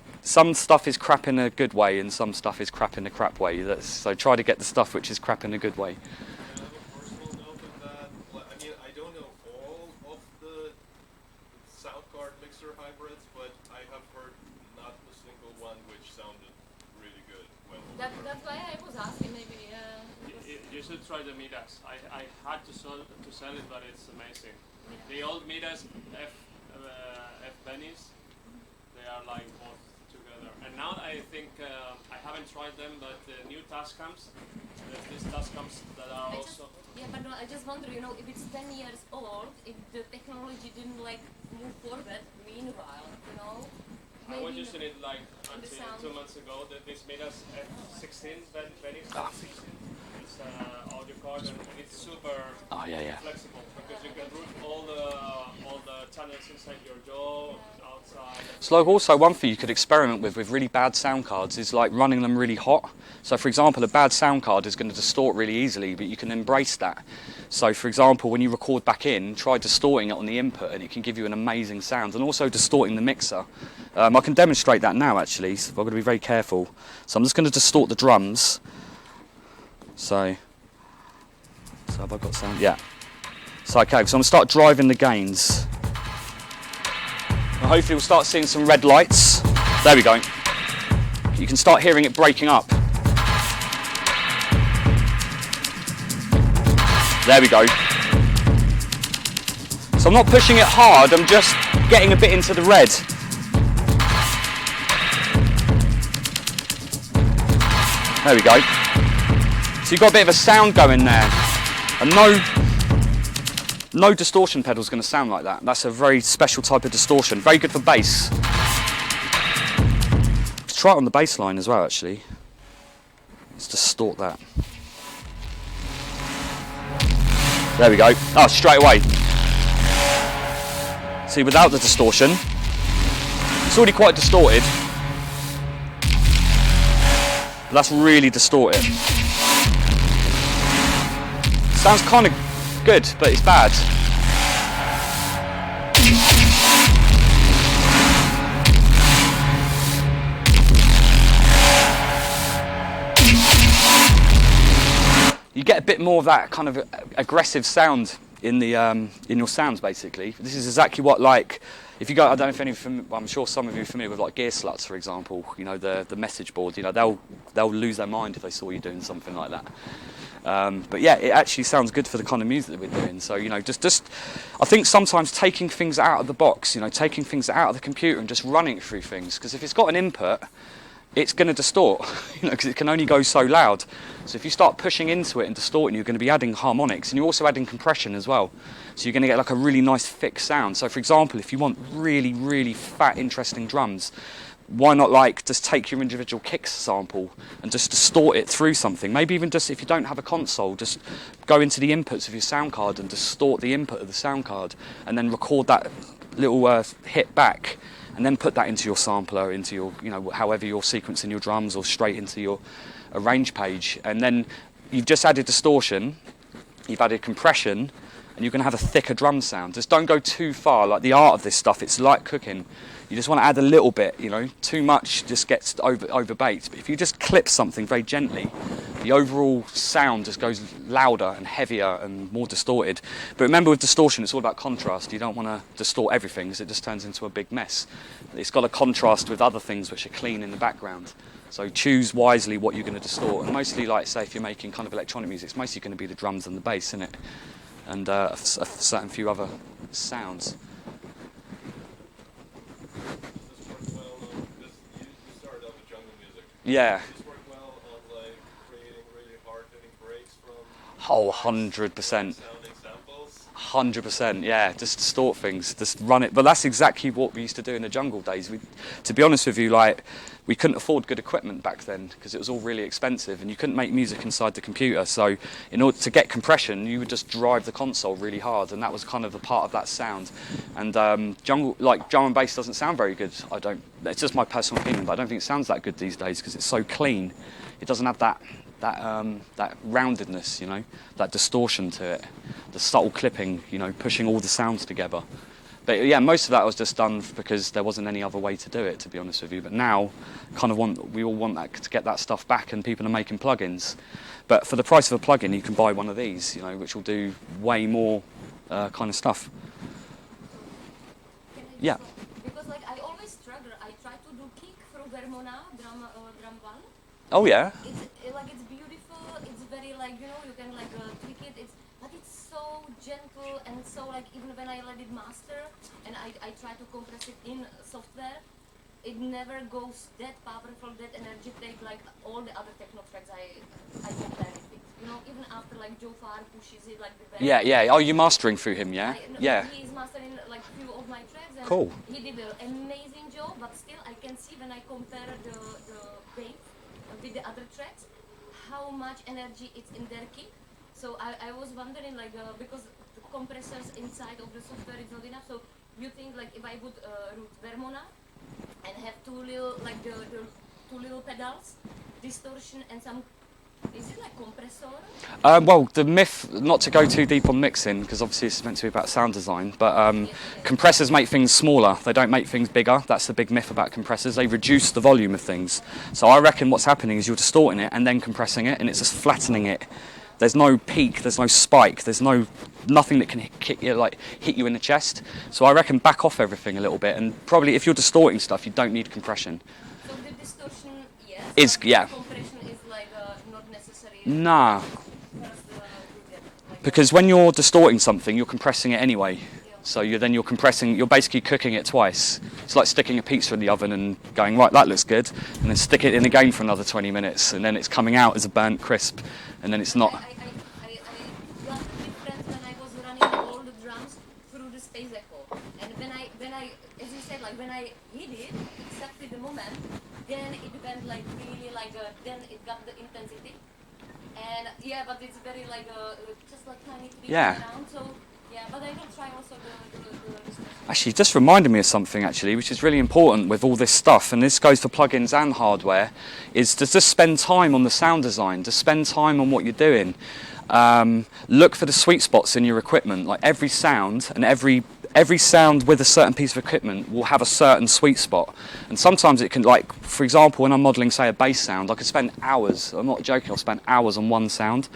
stuff is crap in a good way, and some stuff is crap in a crap way. So try to get the stuff which is crap in a good way. I have a personal note of that. I mean, I don't know all of the separate, but I have heard not a single one which sounded really good. When That's why I was asking maybe. You should try the Midas. I had to sell it, but it's amazing. The old Midas F pennies, they are like both together. And now I think I haven't tried them, but the new Tascams, there's these Tascams that are also. Yeah, but no, I just wonder, you know, if it's 10 years old, if the technology didn't like move forward meanwhile, you know. I was maybe using it like the until sound. 2 months ago. This Midas F16 pennies, it's audio card and it's super flexible because you can route all the channels inside your jaw, outside. So like also one thing you could experiment with really bad sound cards is like running them really hot. So for example, a bad sound card is going to distort really easily, but you can embrace that. So for example, when you record back in, try distorting it on the input and it can give you an amazing sound, and also distorting the mixer. I can demonstrate that now actually, so I've got to be very careful. So I'm just going to distort the drums. So have I got sound? Yeah. So okay, so I'm going to start driving the gains. And hopefully we'll start seeing some red lights. There we go. You can start hearing it breaking up. There we go. So I'm not pushing it hard, I'm just getting a bit into the red. There we go. So you've got a bit of a sound going there. And no distortion pedal is going to sound like that. That's a very special type of distortion. Very good for bass. Let's try it on the bass line as well, actually. Let's distort that. There we go. Oh, straight away. See, without the distortion, it's already quite distorted. But that's really distorted. Sounds kind of good, but it's bad. You get a bit more of that kind of aggressive sound in the in your sounds, basically. This is exactly what, like, if you go, I don't know if any, I'm sure some of you are familiar with like gear sluts, for example. You know, the message board. You know, they'll lose their mind if they saw you doing something like that. But yeah, it actually sounds good for the kind of music that we're doing. So, you know, just I think sometimes taking things out of the box, you know, taking things out of the computer and just running it through things. Because if it's got an input, it's going to distort, you know, because it can only go so loud. So if you start pushing into it and distorting, you're going to be adding harmonics, and you're also adding compression as well. So you're going to get like a really nice thick sound. So for example, if you want really, really fat, interesting drums, why not like just take your individual kick sample and just distort it through something? Maybe even just if you don't have a console, just go into the inputs of your sound card and distort the input of the sound card, and then record that little hit back, and then put that into your sampler, into your, you know, however you're sequencing your drums, or straight into your arrange page. And then you've just added distortion, you've added compression, and you're going to have a thicker drum sound. Just don't go too far. Like the art of this stuff, it's like cooking. You just want to add a little bit, you know. Too much just gets overbaked. But if you just clip something very gently, the overall sound just goes louder and heavier and more distorted. But remember, with distortion, it's all about contrast. You don't want to distort everything, because it just turns into a big mess. It's got to contrast with other things which are clean in the background. So choose wisely what you're going to distort. And mostly, like, say, if you're making kind of electronic music, it's mostly going to be the drums and the bass, isn't it? And a certain few other sounds. Does this work well? Because you started off with jungle music. Yeah. Does this work well on like creating really hard-hitting breaks from? Oh, 100%. Sounding samples. 100%, yeah. Just distort things, just run it. But that's exactly what we used to do in the jungle days. To be honest with you, like, we couldn't afford good equipment back then because it was all really expensive, and you couldn't make music inside the computer. So in order to get compression, you would just drive the console really hard, and that was kind of a part of that sound. And jungle, like, drum and bass doesn't sound very good. It's just my personal opinion, but I don't think it sounds that good these days because it's so clean. It doesn't have that roundedness, you know, that distortion to it, the subtle clipping, you know, pushing all the sounds together. But yeah, most of that was just done because there wasn't any other way to do it, to be honest with you. But now, we all want that, to get that stuff back, and people are making plugins. But for the price of a plugin, you can buy one of these, you know, which will do way more kind of stuff. Yeah. Because like I always struggle. I try to do kick through Vermona drum one. Oh yeah. It's beautiful. It's very like you can like tweak it. But it's so gentle and so like even when I let it master and I try to compress it in software, it never goes that powerful, that energetic like all the other techno tracks I compare it with. Even after like Joe Farr pushes it like the very Yeah. Oh, you're mastering through him, yeah? Yeah. He is mastering like few of my tracks and Cool. he did an amazing job, but still I can see when I compare the bass with the other tracks how much energy it's in their kick. So I was wondering like because the compressors inside of the software is not enough, so you think like if I would root Vermona and have two little like the two little pedals, distortion and some, is it like compressor? Well, the myth, not to go too deep on mixing, because obviously it's meant to be about sound design, but compressors make things smaller, they don't make things bigger. That's the big myth about compressors, they reduce the volume of things. So I reckon what's happening is you're distorting it and then compressing it, and it's just flattening it. There's no peak, there's no spike, there's nothing that can hit you in the chest. So I reckon back off everything a little bit, and probably if you're distorting stuff, you don't need compression. So the distortion, Yeah. Compression is like not necessary. Nah. Because when you're distorting something, you're compressing it anyway. So you're compressing, you're basically cooking it twice. It's like sticking a pizza in the oven and going, right, that looks good, and then stick it in again for another 20 minutes, and then it's coming out as a burnt crisp, and then it's not. I got the difference when I was running all the drums through the space echo. And when I, as you said, like when I hit it, exactly the moment, then it went like really like, then it got the intensity. And yeah, but it's very like, just like tiny tweaks around, so. Yeah, but I will try also the Actually, just reminded me of something actually, which is really important with all this stuff, and this goes for plugins and hardware, is to just spend time on the sound design, to spend time on what you're doing. Look for the sweet spots in your equipment. Like every sound and every sound with a certain piece of equipment will have a certain sweet spot. And sometimes it can, like, for example, when I'm modelling, say, a bass sound, I could spend hours, I'm not joking, I'll spend hours on one sound,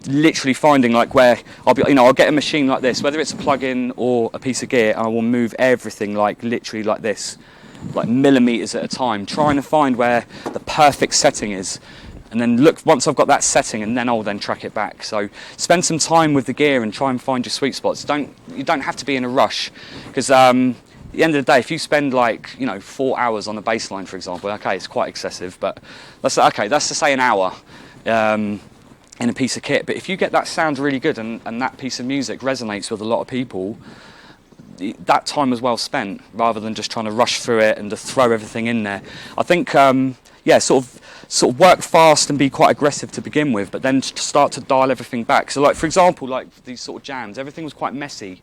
literally finding, like, where I'll get a machine like this, whether it's a plug-in or a piece of gear, and I will move everything, like, literally like this, like millimetres at a time, trying to find where the perfect setting is. And then look, once I've got that setting, and then I'll then track it back. So spend some time with the gear and try and find your sweet spots. You don't have to be in a rush, because at the end of the day, if you spend 4 hours on a bass line, for example, okay, it's quite excessive, but that's to say an hour in a piece of kit. But if you get that sound really good and that piece of music resonates with a lot of people, that time was well spent, rather than just trying to rush through it and to throw everything in there. I think, sort of work fast and be quite aggressive to begin with, but then start to dial everything back. So, like, for example, like these sort of jams, everything was quite messy.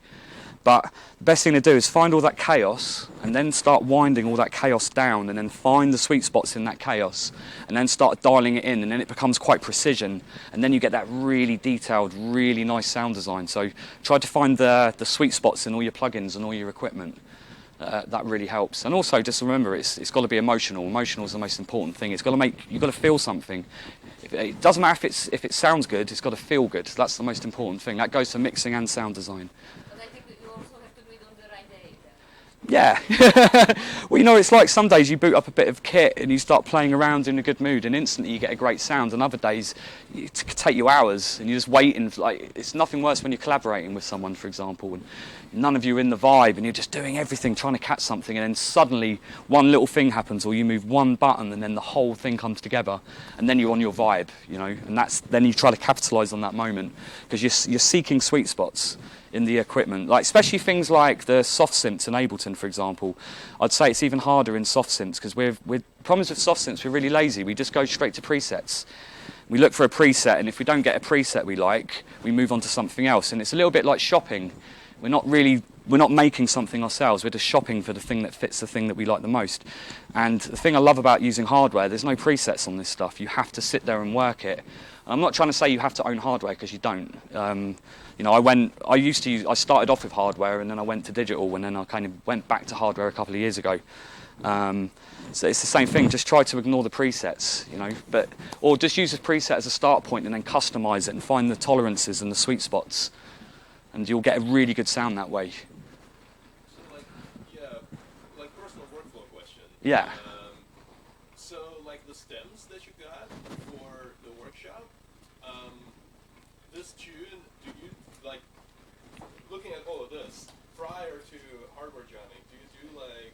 But the best thing to do is find all that chaos and then start winding all that chaos down, and then find the sweet spots in that chaos and then start dialing it in, and then it becomes quite precision, and then you get that really detailed, really nice sound design. So try to find the sweet spots in all your plugins and all your equipment. That really helps. And also just remember, it's got to be emotional. Emotional is the most important thing. You've got to feel something. It doesn't matter if it sounds good, it's got to feel good. That's the most important thing. That goes for mixing and sound design. But I think that you also have to do it on the right day. Yeah. Well, it's like some days you boot up a bit of kit and you start playing around in a good mood, and instantly you get a great sound, and other days it could take you hours and you're just waiting. It's nothing worse when you're collaborating with someone, for example, and none of you are in the vibe and you're just doing everything trying to catch something, and then suddenly one little thing happens, or you move one button and then the whole thing comes together, and then you're on your vibe, and then you try to capitalize on that moment, because you're seeking sweet spots in the equipment, like especially things like the soft synths in Ableton, for example. I'd say it's even harder in soft synths, because we're problems with soft synths, we're really lazy. We just go straight to presets. We look for a preset, and if we don't get a preset we like, we move on to something else. And it's a little bit like shopping. We're not making something ourselves, we're just shopping for the thing that fits the thing that we like the most. And the thing I love about using hardware, there's no presets on this stuff. You have to sit there and work it. And I'm not trying to say you have to own hardware, because you don't. I started off with hardware, and then I went to digital, and then I kind of went back to hardware a couple of years ago. So it's the same thing, just try to ignore the presets, or just use a preset as a start point and then customize it and find the tolerances and the sweet spots, and you'll get a really good sound that way. So like personal workflow Yeah. So, like the stems that you got for the workshop, this tune, do you, like, looking at all of this, prior to hardware jamming, do you do, like,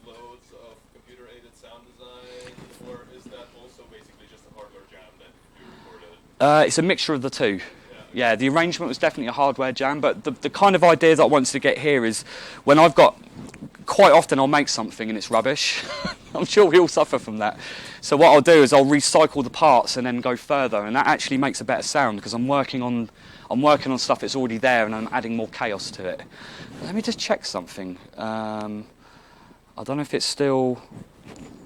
loads of computer-aided sound design, or is that also basically just a hardware jam that you recorded? It's a mixture of the two. Yeah, the arrangement was definitely a hardware jam, but the kind of idea that I wanted to get here is when I've got, quite often I'll make something and it's rubbish. I'm sure we all suffer from that. So what I'll do is I'll recycle the parts and then go further, and that actually makes a better sound because I'm working on stuff that's already there and I'm adding more chaos to it. Let me just check something. I don't know if it's still,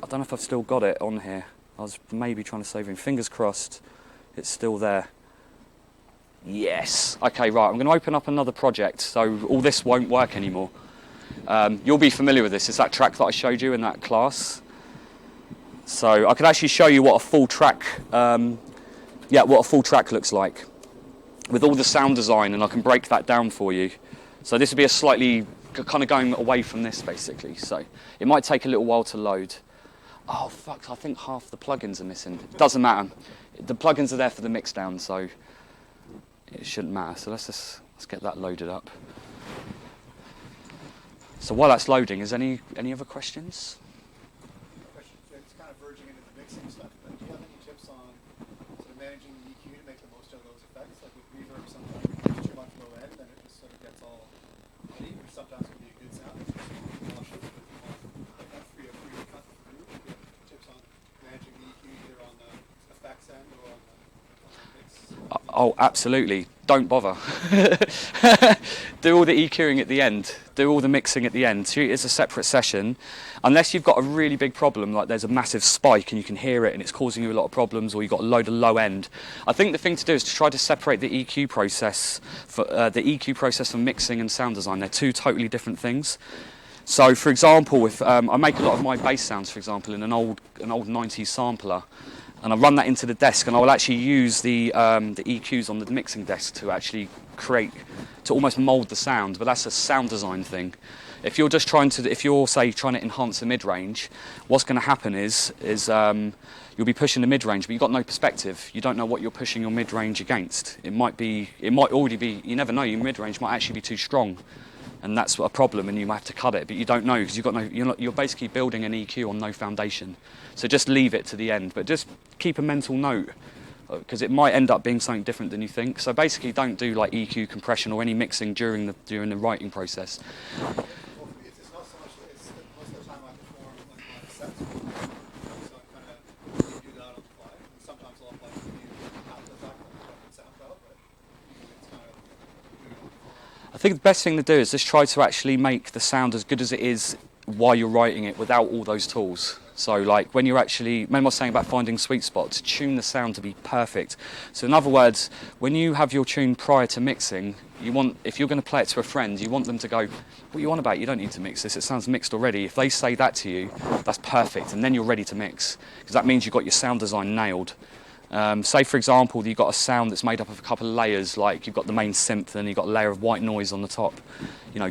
I don't know if I've still got it on here. I was maybe trying to save it. Fingers crossed it's still there. Yes. Okay, right. I'm going to open up another project, so all this won't work anymore. You'll be familiar with this. It's that track that I showed you in that class. So I could actually show you what a full track, what a full track looks like with all the sound design, and I can break that down for you. So this would be a slightly kind of going away from this, basically. So it might take a little while to load. Oh fuck! I think half the plugins are missing. Doesn't matter. The plugins are there for the mix down, so it shouldn't matter. So let's get that loaded up. So while that's loading, is any other questions? It's kind of verging into the mixing stuff, but do you have any tips on sort of managing the EQ to make the most of those effects? Like with reverb, sometimes it's too much low end and it just sort of gets all muddy, or sometimes it can be a good sound. It's just luscious, but you want like that free to cut through. Do you have tips on managing the EQ either on the effects end or on the mix? Oh, absolutely. Don't bother. Do all the EQing at the end. Do all the mixing at the end. Treat it as a separate session. Unless you've got a really big problem, like there's a massive spike and you can hear it and it's causing you a lot of problems, or you've got a load of low end. I think the thing to do is to try to separate the EQ process from mixing and sound design. They're two totally different things. So, for example, if I make a lot of my bass sounds, for example, in an old 90s sampler, and I run that into the desk, and I will actually use the EQs on the mixing desk to actually to almost mould the sound. But that's a sound design thing. If you're just trying to enhance the mid-range, what's going to happen is you'll be pushing the mid-range, but you've got no perspective. You don't know what you're pushing your mid-range against. It might already be. You never know. Your mid-range might actually be too strong, and that's a problem, and you might have to cut it. But you don't know because you're basically building an EQ on no foundation. So just leave it to the end, but just keep a mental note because it might end up being something different than you think. So basically, don't do like EQ compression or any mixing during the writing process. It's not so much. It's most of the time I perform like my sets, so I kind of do that on the fly. And sometimes I'll apply to you after the fact and sound out, but usually it's kind of doing it on the fly. I think the best thing to do is just try to actually make the sound as good as it is while you're writing it without all those tools. So like when you're actually, remember I was saying about finding sweet spots, tune the sound to be perfect. So in other words, when you have your tune prior to mixing, if you're going to play it to a friend, you want them to go, what are you on about? You don't need to mix this, it sounds mixed already. If they say that to you, that's perfect, and then you're ready to mix, because that means you've got your sound design nailed. Say for example you've got a sound that's made up of a couple of layers, like you've got the main synth and you've got a layer of white noise on the top.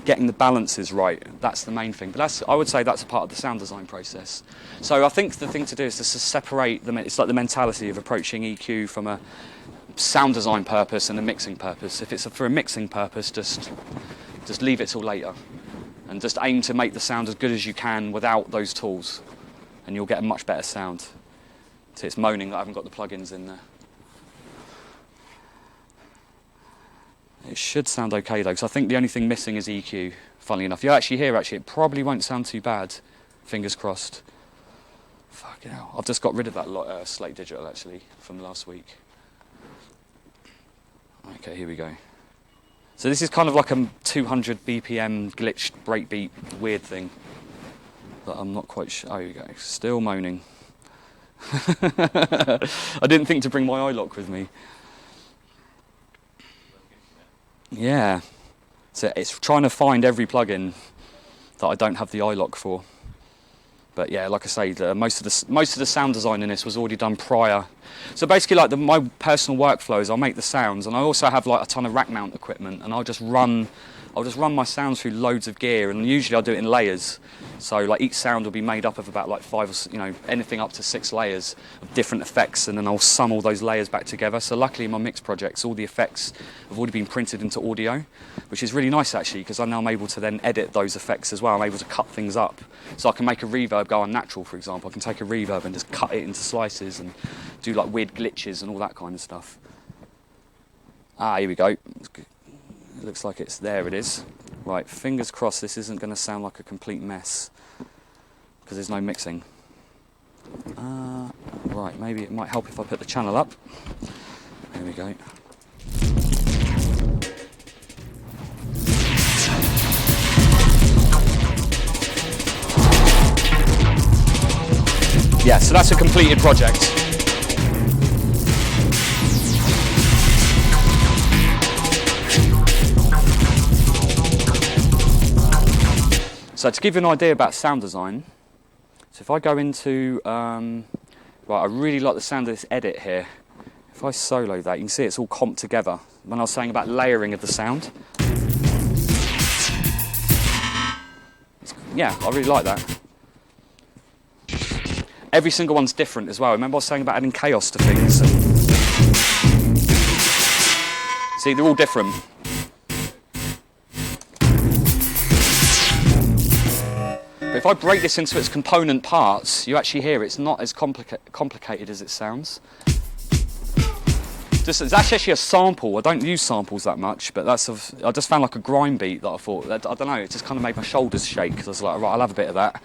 Getting the balances right, that's the main thing. But I would say that's a part of the sound design process. So I think the thing to do is just to separate them. It's like the mentality of approaching EQ from a sound design purpose and a mixing purpose. If it's for a mixing purpose, just leave it till later and just aim to make the sound as good as you can without those tools, and you'll get a much better sound. So it's moaning that I haven't got the plugins in there. It should sound okay though, because I think the only thing missing is EQ, funnily enough. You actually hear, it probably won't sound too bad, fingers crossed. Fucking hell. I've just got rid of that Slate Digital actually from last week. Okay, here we go. So this is kind of like a 200 BPM glitched breakbeat weird thing, but I'm not quite sure. Oh, here we go, still moaning. I didn't think to bring my iLock with me. Yeah, so it's trying to find every plugin that I don't have the iLock for. But yeah, like I say, most of the sound design in this was already done prior. So basically, like my personal workflow is I'll make the sounds, and I also have like a ton of rack mount equipment, and I'll I'll just run my sounds through loads of gear, and usually I'll do it in layers. So like each sound will be made up of about like 5 or anything up to 6 layers of different effects, and then I'll sum all those layers back together. So luckily in my mix projects, all the effects have already been printed into audio, which is really nice actually, because now I'm able to then edit those effects as well. I'm able to cut things up. So I can make a reverb go unnatural, for example. I can take a reverb and just cut it into slices and do like weird glitches and all that kind of stuff. Here we go. It looks like it's there. It is. Right, fingers crossed this isn't going to sound like a complete mess because there's no mixing. Right, maybe it might help if I put the channel up. There we go. Yeah, so that's a completed project. So to give you an idea about sound design, so if I go into, right, I really like the sound of this edit here. If I solo that, you can see it's all comped together. When I was saying about layering of the sound. Yeah, I really like that. Every single one's different as well. Remember I was saying about adding chaos to things? See, they're all different. But if I break this into its component parts, you actually hear it's not as complicated as it sounds. It's actually a sample. I don't use samples that much, but I just found like a grime beat that I thought, I don't know, it just kind of made my shoulders shake, because I was like, right, I'll have a bit of that.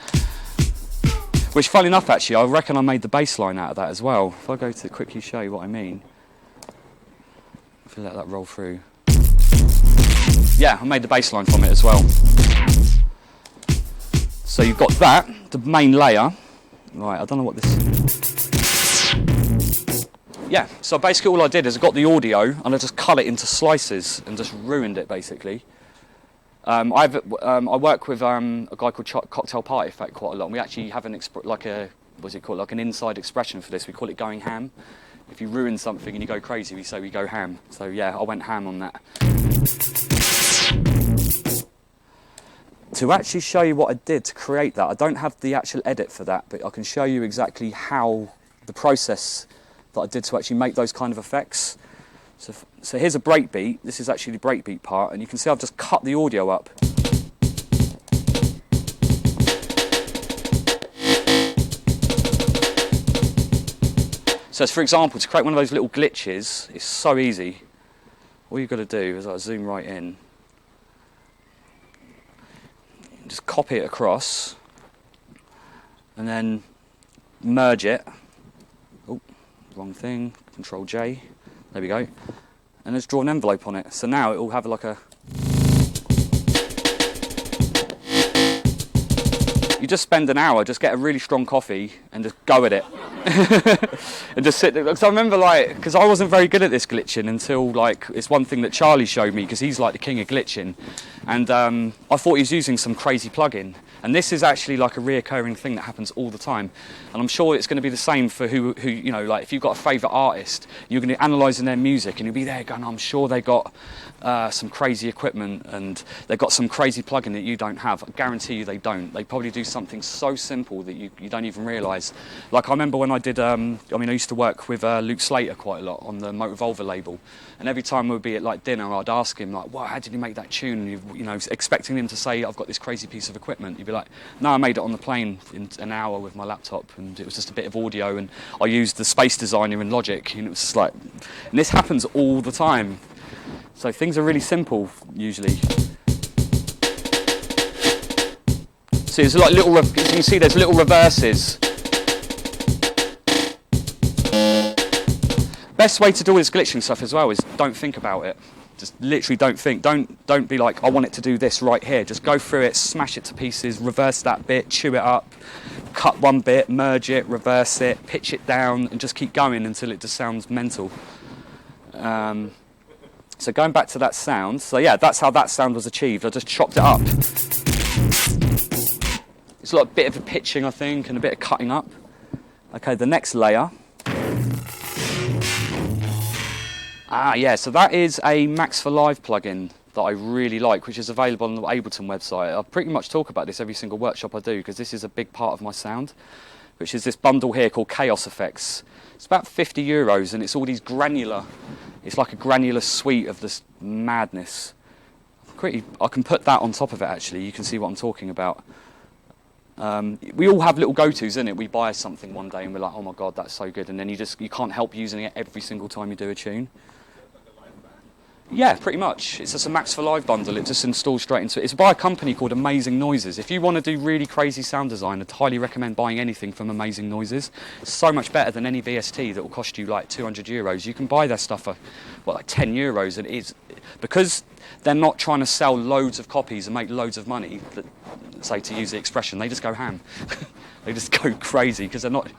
Which, funny enough, actually, I reckon I made the bass line out of that as well. If I go to quickly show you what I mean, if you let that roll through. Yeah, I made the bass line from it as well. So you've got that, the main layer. Right, I don't know what this... Yeah, so basically all I did is I got the audio and I just cut it into slices and just ruined it, basically. I work with a guy called Cocktail Party Effect quite a lot, and we actually have an like an inside expression for this. We call it going ham. If you ruin something and you go crazy, we say we go ham. So yeah, I went ham on that. To actually show you what I did to create that, I don't have the actual edit for that, but I can show you exactly how the process that I did to actually make those kind of effects. So here's a breakbeat. This is actually the breakbeat part, and you can see I've just cut the audio up. So for example, to create one of those little glitches, it's so easy. All you've got to do is zoom right in. Just copy it across, and then merge it. Oh, wrong thing. Control J. There we go. And just draw an envelope on it. So now it will have like a... You just spend an hour, just get a really strong coffee and just go at it. And just sit there. Because I remember because I wasn't very good at this glitching until it's one thing that Charlie showed me, because he's like the king of glitching. And I thought he was using some crazy plugin. And this is actually like a reoccurring thing that happens all the time. And I'm sure it's going to be the same for who if you've got a favourite artist, you're going to analyse their music and you'll be there going, I'm sure they got some crazy equipment and they've got some crazy plugin that you don't have. I guarantee you they don't. They probably do something so simple that you don't even realise. Like I remember when I did, I used to work with Luke Slater quite a lot on the Motor Volva label. And every time we'd be at dinner, I'd ask him wow, how did you make that tune? And expecting him to say, I've got this crazy piece of equipment. You'd be like, no, I made it on the plane in an hour with my laptop, and it was just a bit of audio, and I used the Space Designer in Logic, and it was just and this happens all the time. So things are really simple usually. See, there's like little, you can see there's little reverses. Best way to do all this glitching stuff as well is don't think about it. Just literally don't think. Don't be like, I want it to do this right here. Just go through it, smash it to pieces, reverse that bit, chew it up, cut one bit, merge it, reverse it, pitch it down, and just keep going until it just sounds mental. So going back to that sound, so yeah, that's how that sound was achieved. I just chopped it up. It's like a bit of a pitching, I think, and a bit of cutting up. Okay, the next layer. Yeah, so that is a Max for Live plugin that I really like, which is available on the Ableton website. I pretty much talk about this every single workshop I do because this is a big part of my sound, which is this bundle here called Chaos Effects. It's about €50 and it's all these granular, it's like a granular suite of this madness. I can put that on top of it actually, you can see what I'm talking about. We all have little go-tos, innit? We buy something one day and we're like, oh my god, that's so good, and then you can't help using it every single time you do a tune. Yeah, pretty much. It's just a Max for Live bundle. It just installs straight into it. It's by a company called Amazing Noises. If you want to do really crazy sound design, I'd highly recommend buying anything from Amazing Noises. It's so much better than any VST that will cost you like €200. You can buy their stuff for, what, like €10, and it is, because they're not trying to sell loads of copies and make loads of money, say, to use the expression, they just go ham. They just go crazy because they're not...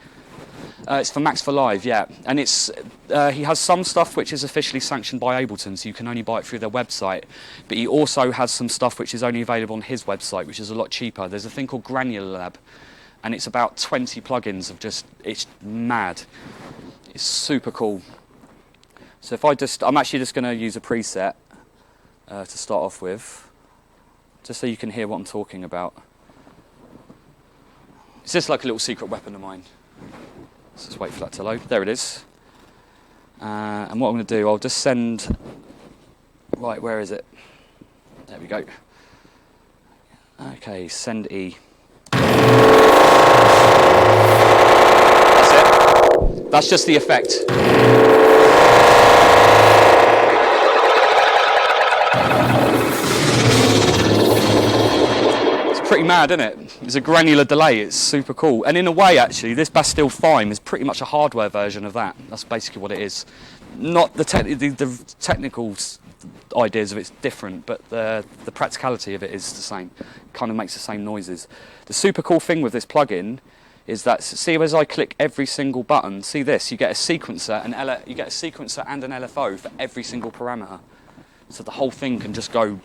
it's for Max for Live, yeah, and it's he has some stuff which is officially sanctioned by Ableton, so you can only buy it through their website, but he also has some stuff which is only available on his website, which is a lot cheaper. There's a thing called Granular Lab, and it's about 20 plugins of just, it's mad. It's super cool. So if I'm actually just going to use a preset to start off with, just so you can hear what I'm talking about. It's just like a little secret weapon of mine. Let's just wait for that to load. There it is. And what I'm going to do, I'll just send... Right, where is it? There we go. Okay, send E. That's it. That's just the effect. Pretty mad, isn't it? It's a granular delay, it's super cool. And in a way, actually, this Bastille Fime is pretty much a hardware version of that. That's basically what it is. Not the technical ideas of it's different, but the practicality of it is the same. It kind of makes the same noises. The super cool thing with this plugin is that, see, as I click every single button, see this, you get a sequencer and an LFO for every single parameter. So the whole thing can just go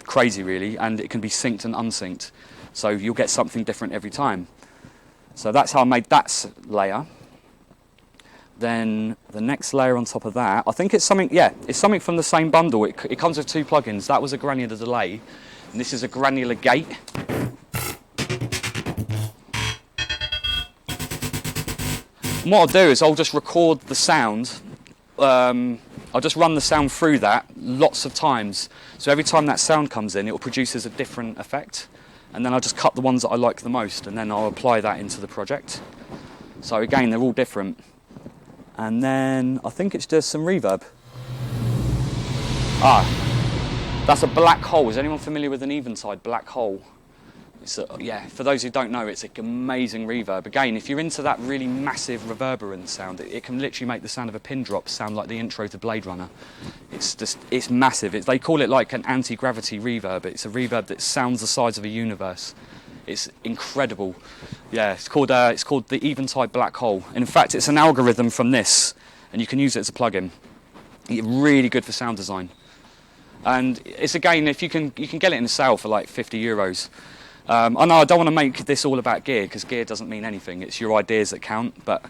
crazy really, and it can be synced and unsynced, so you'll get something different every time. So that's how I made that layer. Then the next layer on top of that, I think it's something, yeah, it's something from the same bundle. It comes with two plugins. That was a granular delay, and this is a granular gate. And what I'll do is I'll just record the sound. I'll just run the sound through that lots of times. So every time that sound comes in, it will produce a different effect. And then I'll just cut the ones that I like the most, and then I'll apply that into the project. So again, they're all different. And then I think it's just some reverb. That's a black hole. Is anyone familiar with an Eventide black hole? Yeah, for those who don't know, it's an amazing reverb. Again, if you're into that really massive reverberant sound, it can literally make the sound of a pin drop sound like the intro to Blade Runner. It's massive. They call it like an anti-gravity reverb. It's a reverb that sounds the size of a universe. It's incredible. Yeah, it's called the Eventide black hole. And in fact, it's an algorithm from this, and you can use it as a plugin. It's really good for sound design. And it's, again, if you can get it in sale for like €50. I know I don't want to make this all about gear, because gear doesn't mean anything. It's your ideas that count. But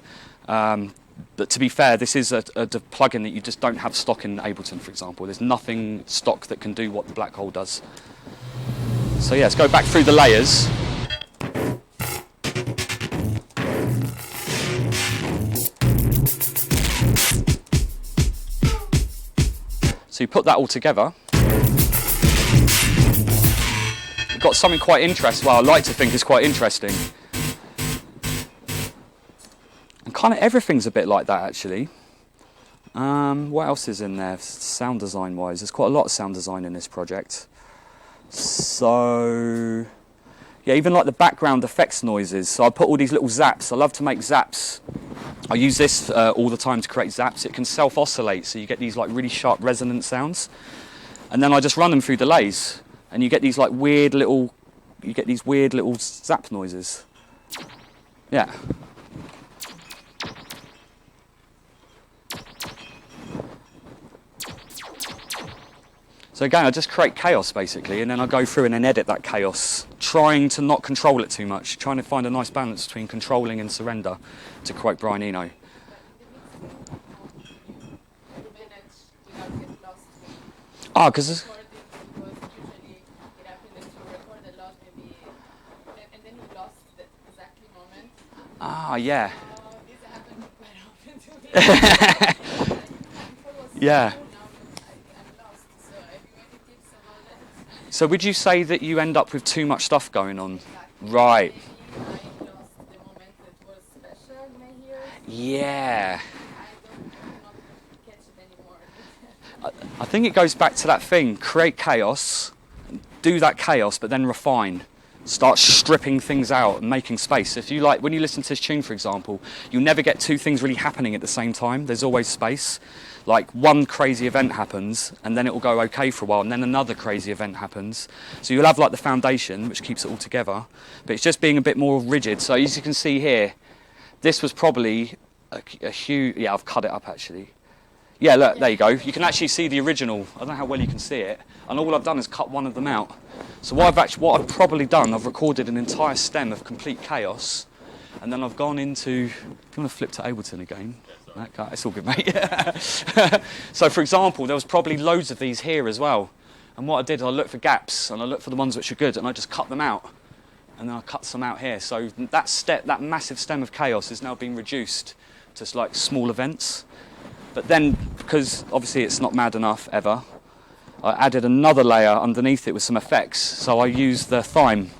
to be fair, this is a plugin that you just don't have stock in Ableton, for example. There's nothing stock that can do what the black hole does. So yeah, let's go back through the layers. So you put that all together. Got something quite interesting, well, I like to think is quite interesting. And kind of everything's a bit like that, actually. What else is in there, sound design wise? There's quite a lot of sound design in this project. So, yeah, even like the background effects noises. So I put all these little zaps. I love to make zaps. I use this all the time to create zaps. It can self-oscillate, so you get these like really sharp resonant sounds. And then I just run them through delays. And you get these like weird little zap noises. Yeah. So again, I just create chaos basically, and then I go through and then edit that chaos, trying to not control it too much, trying to find a nice balance between controlling and surrender, to quote Brian Eno. Because Ah, yeah. This happened quite often to me. Yeah. I'm lost. So have you any tips about that? So would you say that you end up with too much stuff going on? Exactly. Right. Maybe I lost the moment that was special in my ears. Yeah. I'm not catch it anymore. I think it goes back to that thing, create chaos, do that chaos, but then refine. Start stripping things out and making space. If you like, when you listen to this tune, for example, you'll never get two things really happening at the same time. There's always space. Like one crazy event happens and then it will go okay for a while and then another crazy event happens. So you'll have like the foundation, which keeps it all together, but it's just being a bit more rigid. So as you can see here, this was probably a huge, yeah, I've cut it up actually. Yeah, look, there you go. You can actually see the original. I don't know how well you can see it. And all I've done is cut one of them out. So what I've probably done, I've recorded an entire stem of complete chaos. And then I've gone into, if you want to flip to Ableton again. It's all good, mate. So for example, there was probably loads of these here as well. And what I did, I looked for gaps and I looked for the ones which are good and I just cut them out. And then I cut some out here. So that massive stem of chaos is now being reduced to like small events. But then, because obviously it's not mad enough ever, I added another layer underneath it with some effects. So I used the Thyme.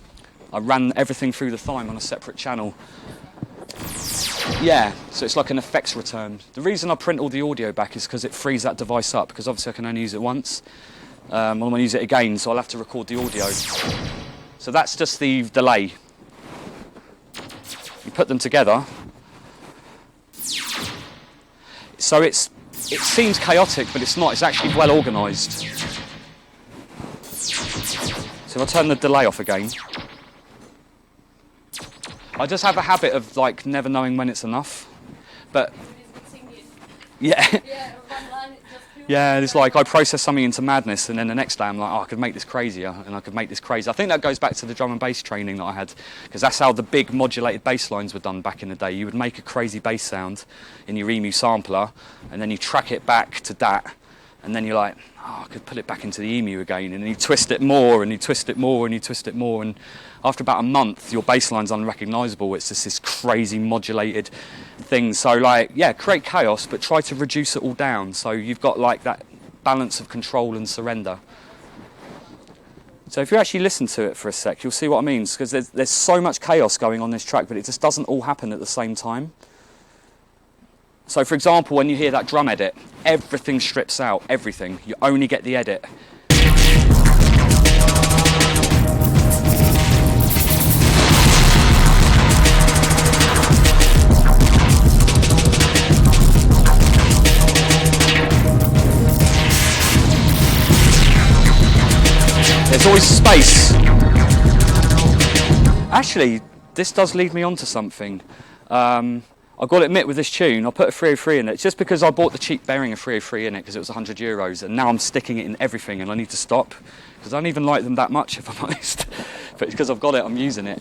I ran everything through the Thyme on a separate channel. Yeah, so it's like an effects return. The reason I print all the audio back is because it frees that device up, because obviously I can only use it once. I want to use it again, so I'll have to record the audio. So that's just the delay. You put them together. So it seems chaotic, but it's not. It's actually well organised. So if I turn the delay off again, I just have a habit of like never knowing when it's enough. But yeah, yeah, it's like I process something into madness, and then the next day I'm like, oh, I could make this crazier, and I could make this crazy. I think that goes back to the drum and bass training that I had, because that's how the big modulated bass lines were done back in the day. You would make a crazy bass sound in your EMU sampler, and then you track it back to that, and then you're like, oh, I could put it back into the EMU again, and then you twist it more, and you twist it more, and you twist it more, and after about a month, your bass line's unrecognisable. It's just this crazy modulated thing. So like, yeah, create chaos, but try to reduce it all down. So you've got like that balance of control and surrender. So if you actually listen to it for a sec, you'll see what I mean. Because there's so much chaos going on this track, but it just doesn't all happen at the same time. So for example, when you hear that drum edit, everything strips out, everything. You only get the edit. There's always space. Actually, this does lead me on to something. I've got to admit, with this tune, I put a 303 in it. It's just because I bought the cheap bearing of 303 in it because it was €100, and now I'm sticking it in everything, and I need to stop because I don't even like them that much, if I'm honest. But it's because I've got it, I'm using it.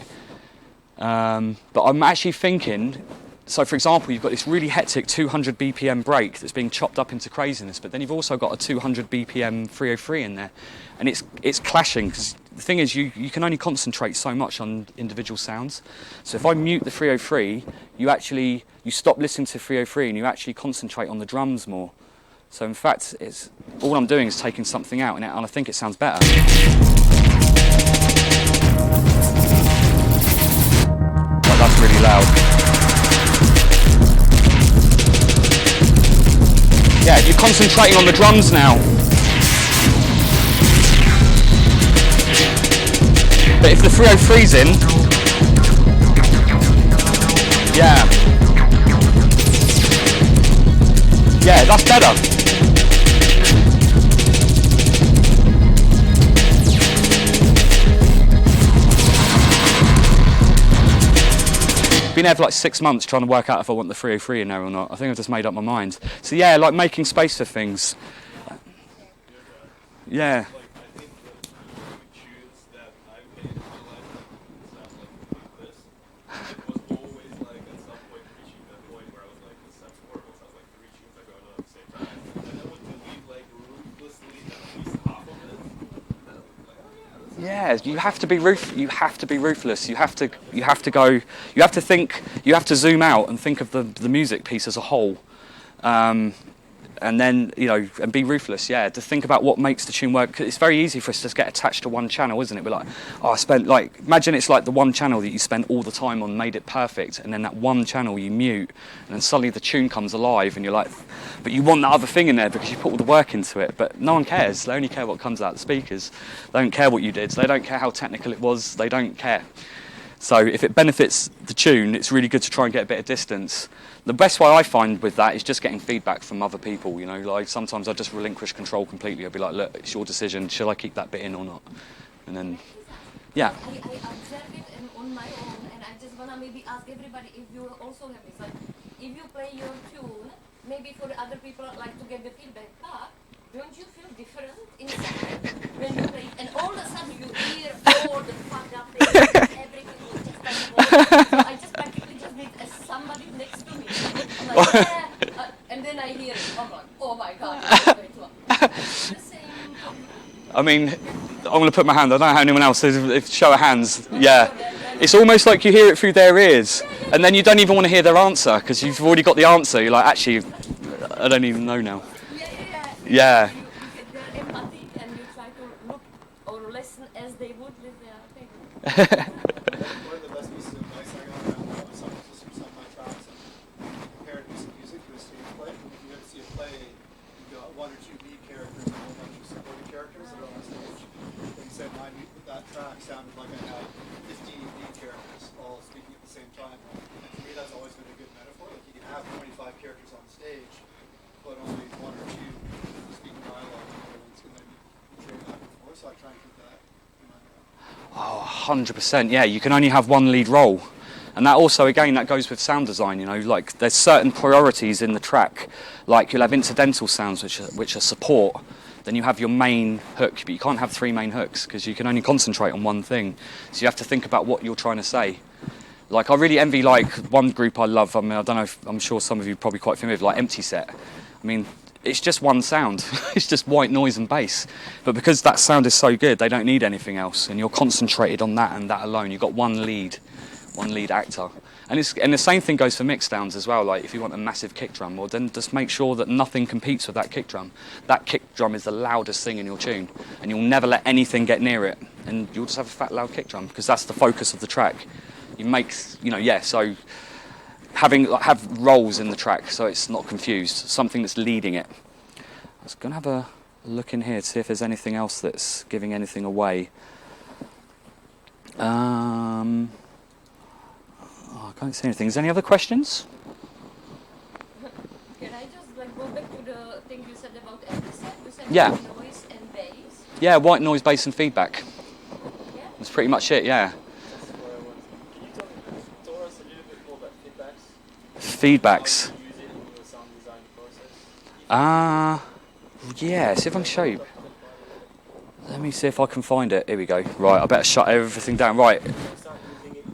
But I'm actually thinking, so for example, you've got this really hectic 200 BPM break that's being chopped up into craziness, but then you've also got a 200 BPM 303 in there, and it's clashing, because the thing is, you can only concentrate so much on individual sounds. So if I mute the 303, you stop listening to 303 and you actually concentrate on the drums more. So in fact, all I'm doing is taking something out, and I think it sounds better. Well, that's really loud. Yeah, you're concentrating on the drums now. But if the 303's in, yeah, that's better. Been there for like 6 months trying to work out if I want the 303 in there or not. I think I've just made up my mind. So yeah, like making space for things. Yeah. yeah, you have to be ruthless. You have to go. You have to think. You have to zoom out and think of the music piece as a whole. And then, you know, and be ruthless, yeah, to think about what makes the tune work. 'Cause it's very easy for us to get attached to one channel, isn't it? We're like, oh, I spent, like, imagine it's like the one channel that you spent all the time on, made it perfect, and then that one channel you mute, and then suddenly the tune comes alive, and you're like, but you want that other thing in there because you put all the work into it, but no one cares. They only care what comes out of the speakers. They don't care what you did. They don't care how technical it was. They don't care. So if it benefits the tune, it's really good to try and get a bit of distance. The best way I find with that is just getting feedback from other people, you know, like sometimes I just relinquish control completely. I'll be like, look, it's your decision, shall I keep that bit in or not? And then, yeah. I observe it on my own, and I just wanna maybe ask everybody if you also have this, like, if you play your tune, maybe for the other people like to get the feedback back, don't you feel different inside when you play, and all of a sudden you hear all the fucked up things, everything was just like, so I just practically just need somebody next to me. I'm like, yeah, and then I hear it. I'm like, oh my god, it's going to the same. I mean, I'm going to put my hand, I don't know how anyone else says, if show of hands, yeah. It's almost like you hear it through their ears, and then you don't even want to hear their answer, because you've already got the answer. You're like, actually, I don't even know now. Yeah. You get their empathy and you try to look or listen as they would with their thing. One of the best pieces of advice I got around some listeners from some of my tracks and compared piece of music to a stage play. If you ever see a play, you've got one or two lead characters and a whole bunch of supporting characters that are on stage. But he said that track sounded like I had 15 lead characters all speaking at the same time. And to me that's always been a good metaphor. Like you can have 25 characters on stage, but only one or two speaking dialogue, and it's going to be trade back and forth. So I try and keep that in mind. Oh, 100%, yeah, you can only have one lead role. And that also, again, that goes with sound design, you know, like there's certain priorities in the track, like you'll have incidental sounds which are support, then you have your main hook, but you can't have three main hooks because you can only concentrate on one thing. So you have to think about what you're trying to say. Like I really envy like one group I love, I mean, I don't know if, I'm sure some of you are probably quite familiar with, like Empty Set. I mean, it's just one sound, it's just white noise and bass. But because that sound is so good, they don't need anything else, and you're concentrated on that and that alone. You've got one lead actor. And the same thing goes for mix downs as well, like if you want a massive kick drum, well then just make sure that nothing competes with that kick drum. That kick drum is the loudest thing in your tune, and you'll never let anything get near it, and you'll just have a fat loud kick drum, because that's the focus of the track. You make, you know, yeah, so have roles in the track so it's not confused, something that's leading it. I was going to have a look in here to see if there's anything else that's giving anything away. Oh, I can't see anything. Is there any other questions? Can I just like go back to the thing you said about every set? You said Yeah. noise and bass. Yeah, white noise, bass and feedback. Yeah. That's pretty much it, yeah. Can you tell us a little bit more about feedbacks? Feedbacks. How you use it in the sound design process? Yeah, see if I can show you. Let me see if I can find it. Here we go. Right, I better shut everything down. Right. You can start using it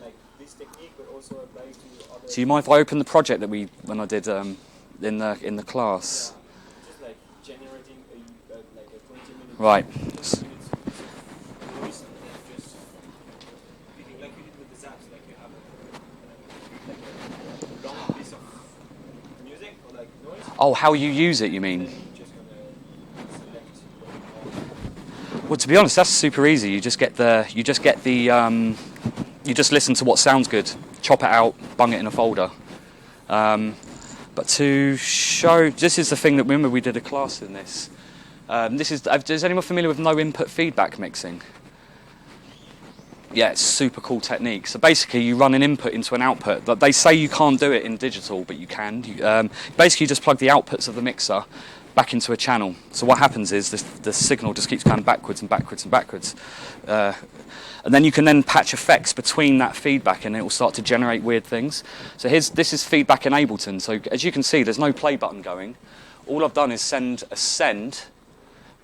like this technique, but also apply to other. Do you mind if I open the project that when I did in the class? Just like generating like a 20-minute. Right. Voice and then just picking like you did with the zaps, like you have a long piece of music or like noise. Oh, how you use it, you mean? Then you're just gonna select what you want. Well, to be honest, that's super easy. You just listen to what sounds good, chop it out, bung it in a folder. But to show, this is the thing that, remember we did a class in this. Is anyone familiar with no input feedback mixing? Yeah, it's a super cool technique. So basically you run an input into an output. They say you can't do it in digital, but you can. Basically you just plug the outputs of the mixer back into a channel. So what happens is the signal just keeps going backwards and backwards and backwards. And then you can then patch effects between that feedback, and it will start to generate weird things. So this is feedback in Ableton. So as you can see, there's no play button going. All I've done is send a send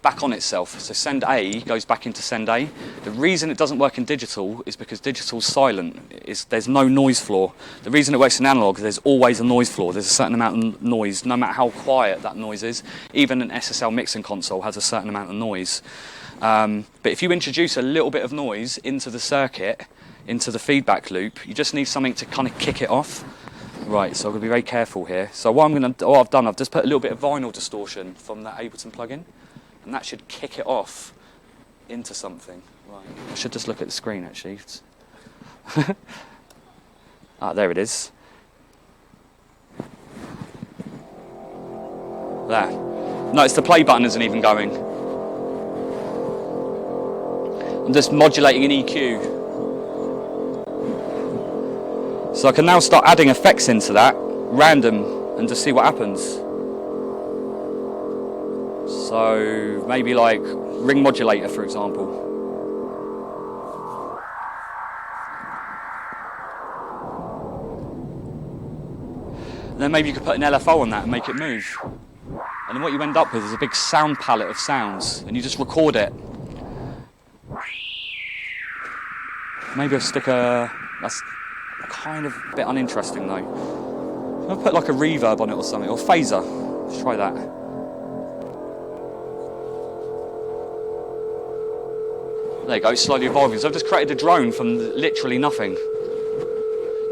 back on itself. So send A goes back into send A. The reason it doesn't work in digital is because digital's silent. There's no noise floor. The reason it works in analog is there's always a noise floor. There's a certain amount of noise, no matter how quiet that noise is. Even an SSL mixing console has a certain amount of noise. But if you introduce a little bit of noise into the circuit, into the feedback loop, you just need something to kind of kick it off. Right, so I'm going to be very careful here. So what I've done, I've just put a little bit of vinyl distortion from that Ableton plugin, and that should kick it off into something. Right, I should just look at the screen actually. There it is. There. Notice the play button isn't even going. I'm just modulating an EQ. So I can now start adding effects into that, random, and just see what happens. So maybe like ring modulator, for example. And then maybe you could put an LFO on that and make it move. And then what you end up with is a big sound palette of sounds, and you just record it. Maybe I'll stick that's kind of a bit uninteresting though. I'll put like a reverb on it or something, or phaser. Let's try that. There you go, it's slowly evolving. So I've just created a drone from literally nothing.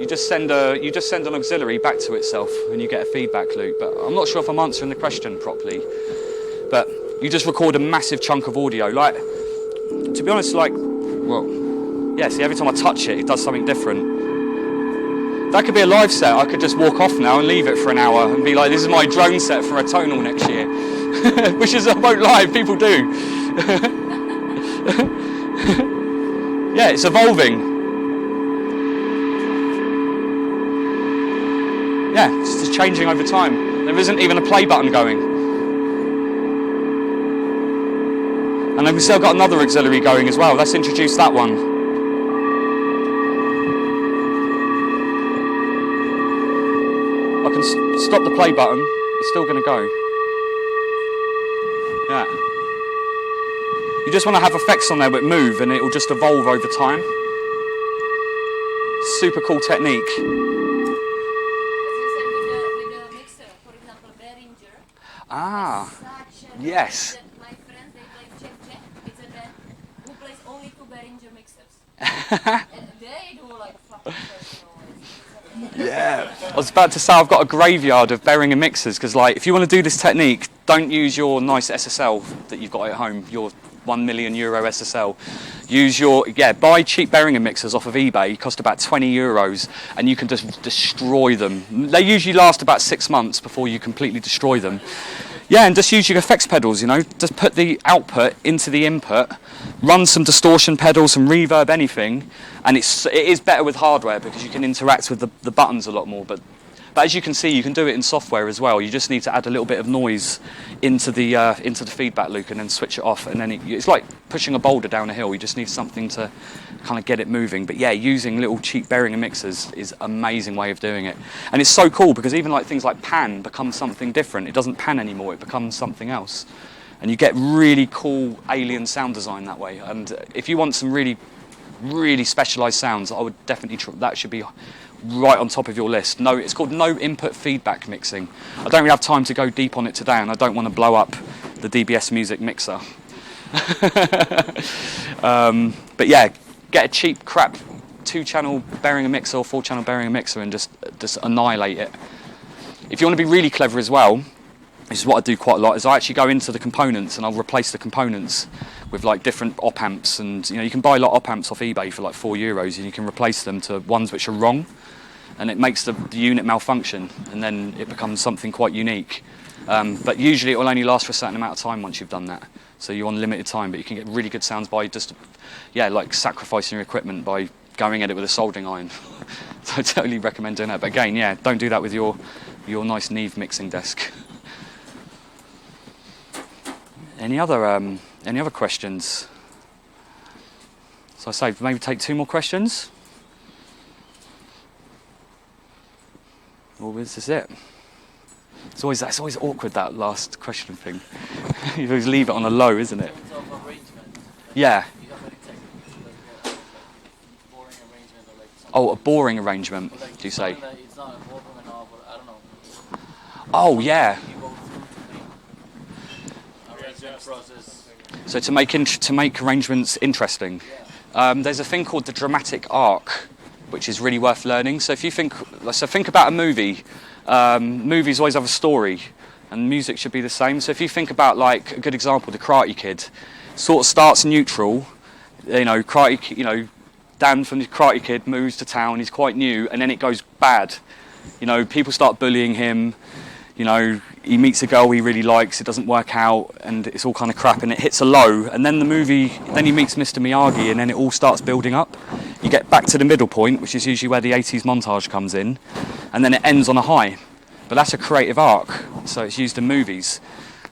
You just send an auxiliary back to itself and you get a feedback loop. But I'm not sure if I'm answering the question properly. But you just record a massive chunk of audio. Like, to be honest, like, well, yeah, see, every time I touch it, it does something different. That could be a live set. I could just walk off now and leave it for an hour and be like, this is my drone set for a tonal next year. Which is, I won't lie, people do. Yeah, it's evolving. Yeah, it's just changing over time. There isn't even a play button going. And then we've still got another auxiliary going as well. Let's introduce that one. I can stop the play button. It's still going to go. Yeah. You just want to have effects on there that move and it will just evolve over time. Super cool technique. Ah, yes. My friends, they play check. It's a band who plays only 2 Behringer mixers. And they do like fucking personal. Yeah. I was about to say I've got a graveyard of Behringer mixers because, like, if you want to do this technique, don't use your nice SSL that you've got at home, your €1 million SSL. Use your, buy cheap Behringer mixers off of eBay, cost about €20, and you can just destroy them. They usually last about 6 months before you completely destroy them. Yeah, and just use your effects pedals, you know, just put the output into the input, run some distortion pedals, some reverb, anything, and it is better with hardware because you can interact with the buttons a lot more, but as you can see, you can do it in software as well. You just need to add a little bit of noise into the feedback loop and then switch it off. And then it's like pushing a boulder down a hill. You just need something to kind of get it moving. But yeah, using little cheap Behringer mixers is an amazing way of doing it. And it's so cool because even like things like pan become something different. It doesn't pan anymore. It becomes something else. And you get really cool alien sound design that way. And if you want some really, really specialized sounds, I would definitely that should be right on top of your list. No, it's called no input feedback mixing. I don't really have time to go deep on it today, and I don't want to blow up the DBS Music mixer. But yeah, get a cheap crap 2-channel Behringer mixer or 4-channel Behringer mixer and just annihilate it. If you want to be really clever as well, this is what I do quite a lot, is I actually go into the components and I'll replace the components with like different op amps, and you know, you can buy a lot of op amps off eBay for like €4 and you can replace them to ones which are wrong, and it makes the unit malfunction and then it becomes something quite unique. But usually it will only last for a certain amount of time once you've done that. So you're on limited time, but you can get really good sounds by just, like sacrificing your equipment by going at it with a soldering iron. So I totally recommend doing that. But again, don't do that with your nice Neve mixing desk. Any other questions? So I say maybe take 2 more questions. Or is this it? It's always awkward, that last question thing. You always leave it on a low, isn't it? Yeah. Oh, a boring arrangement, do you say? It's not a boardroom and all, but I don't know. Oh, yeah. You go through the arrangement process. So to make arrangements interesting, there's a thing called the dramatic arc, which is really worth learning. So if you think about a movie, movies always have a story, and music should be the same. So if you think about, like, a good example, The Karate Kid, sort of starts neutral, Dan from The Karate Kid moves to town, he's quite new, and then it goes bad. People start bullying him, he meets a girl he really likes, it doesn't work out, and it's all kind of crap, and it hits a low, and then then he meets Mr. Miyagi, and then it all starts building up. You get back to the middle point, which is usually where the 80s montage comes in, and then it ends on a high. But that's a creative arc, so it's used in movies.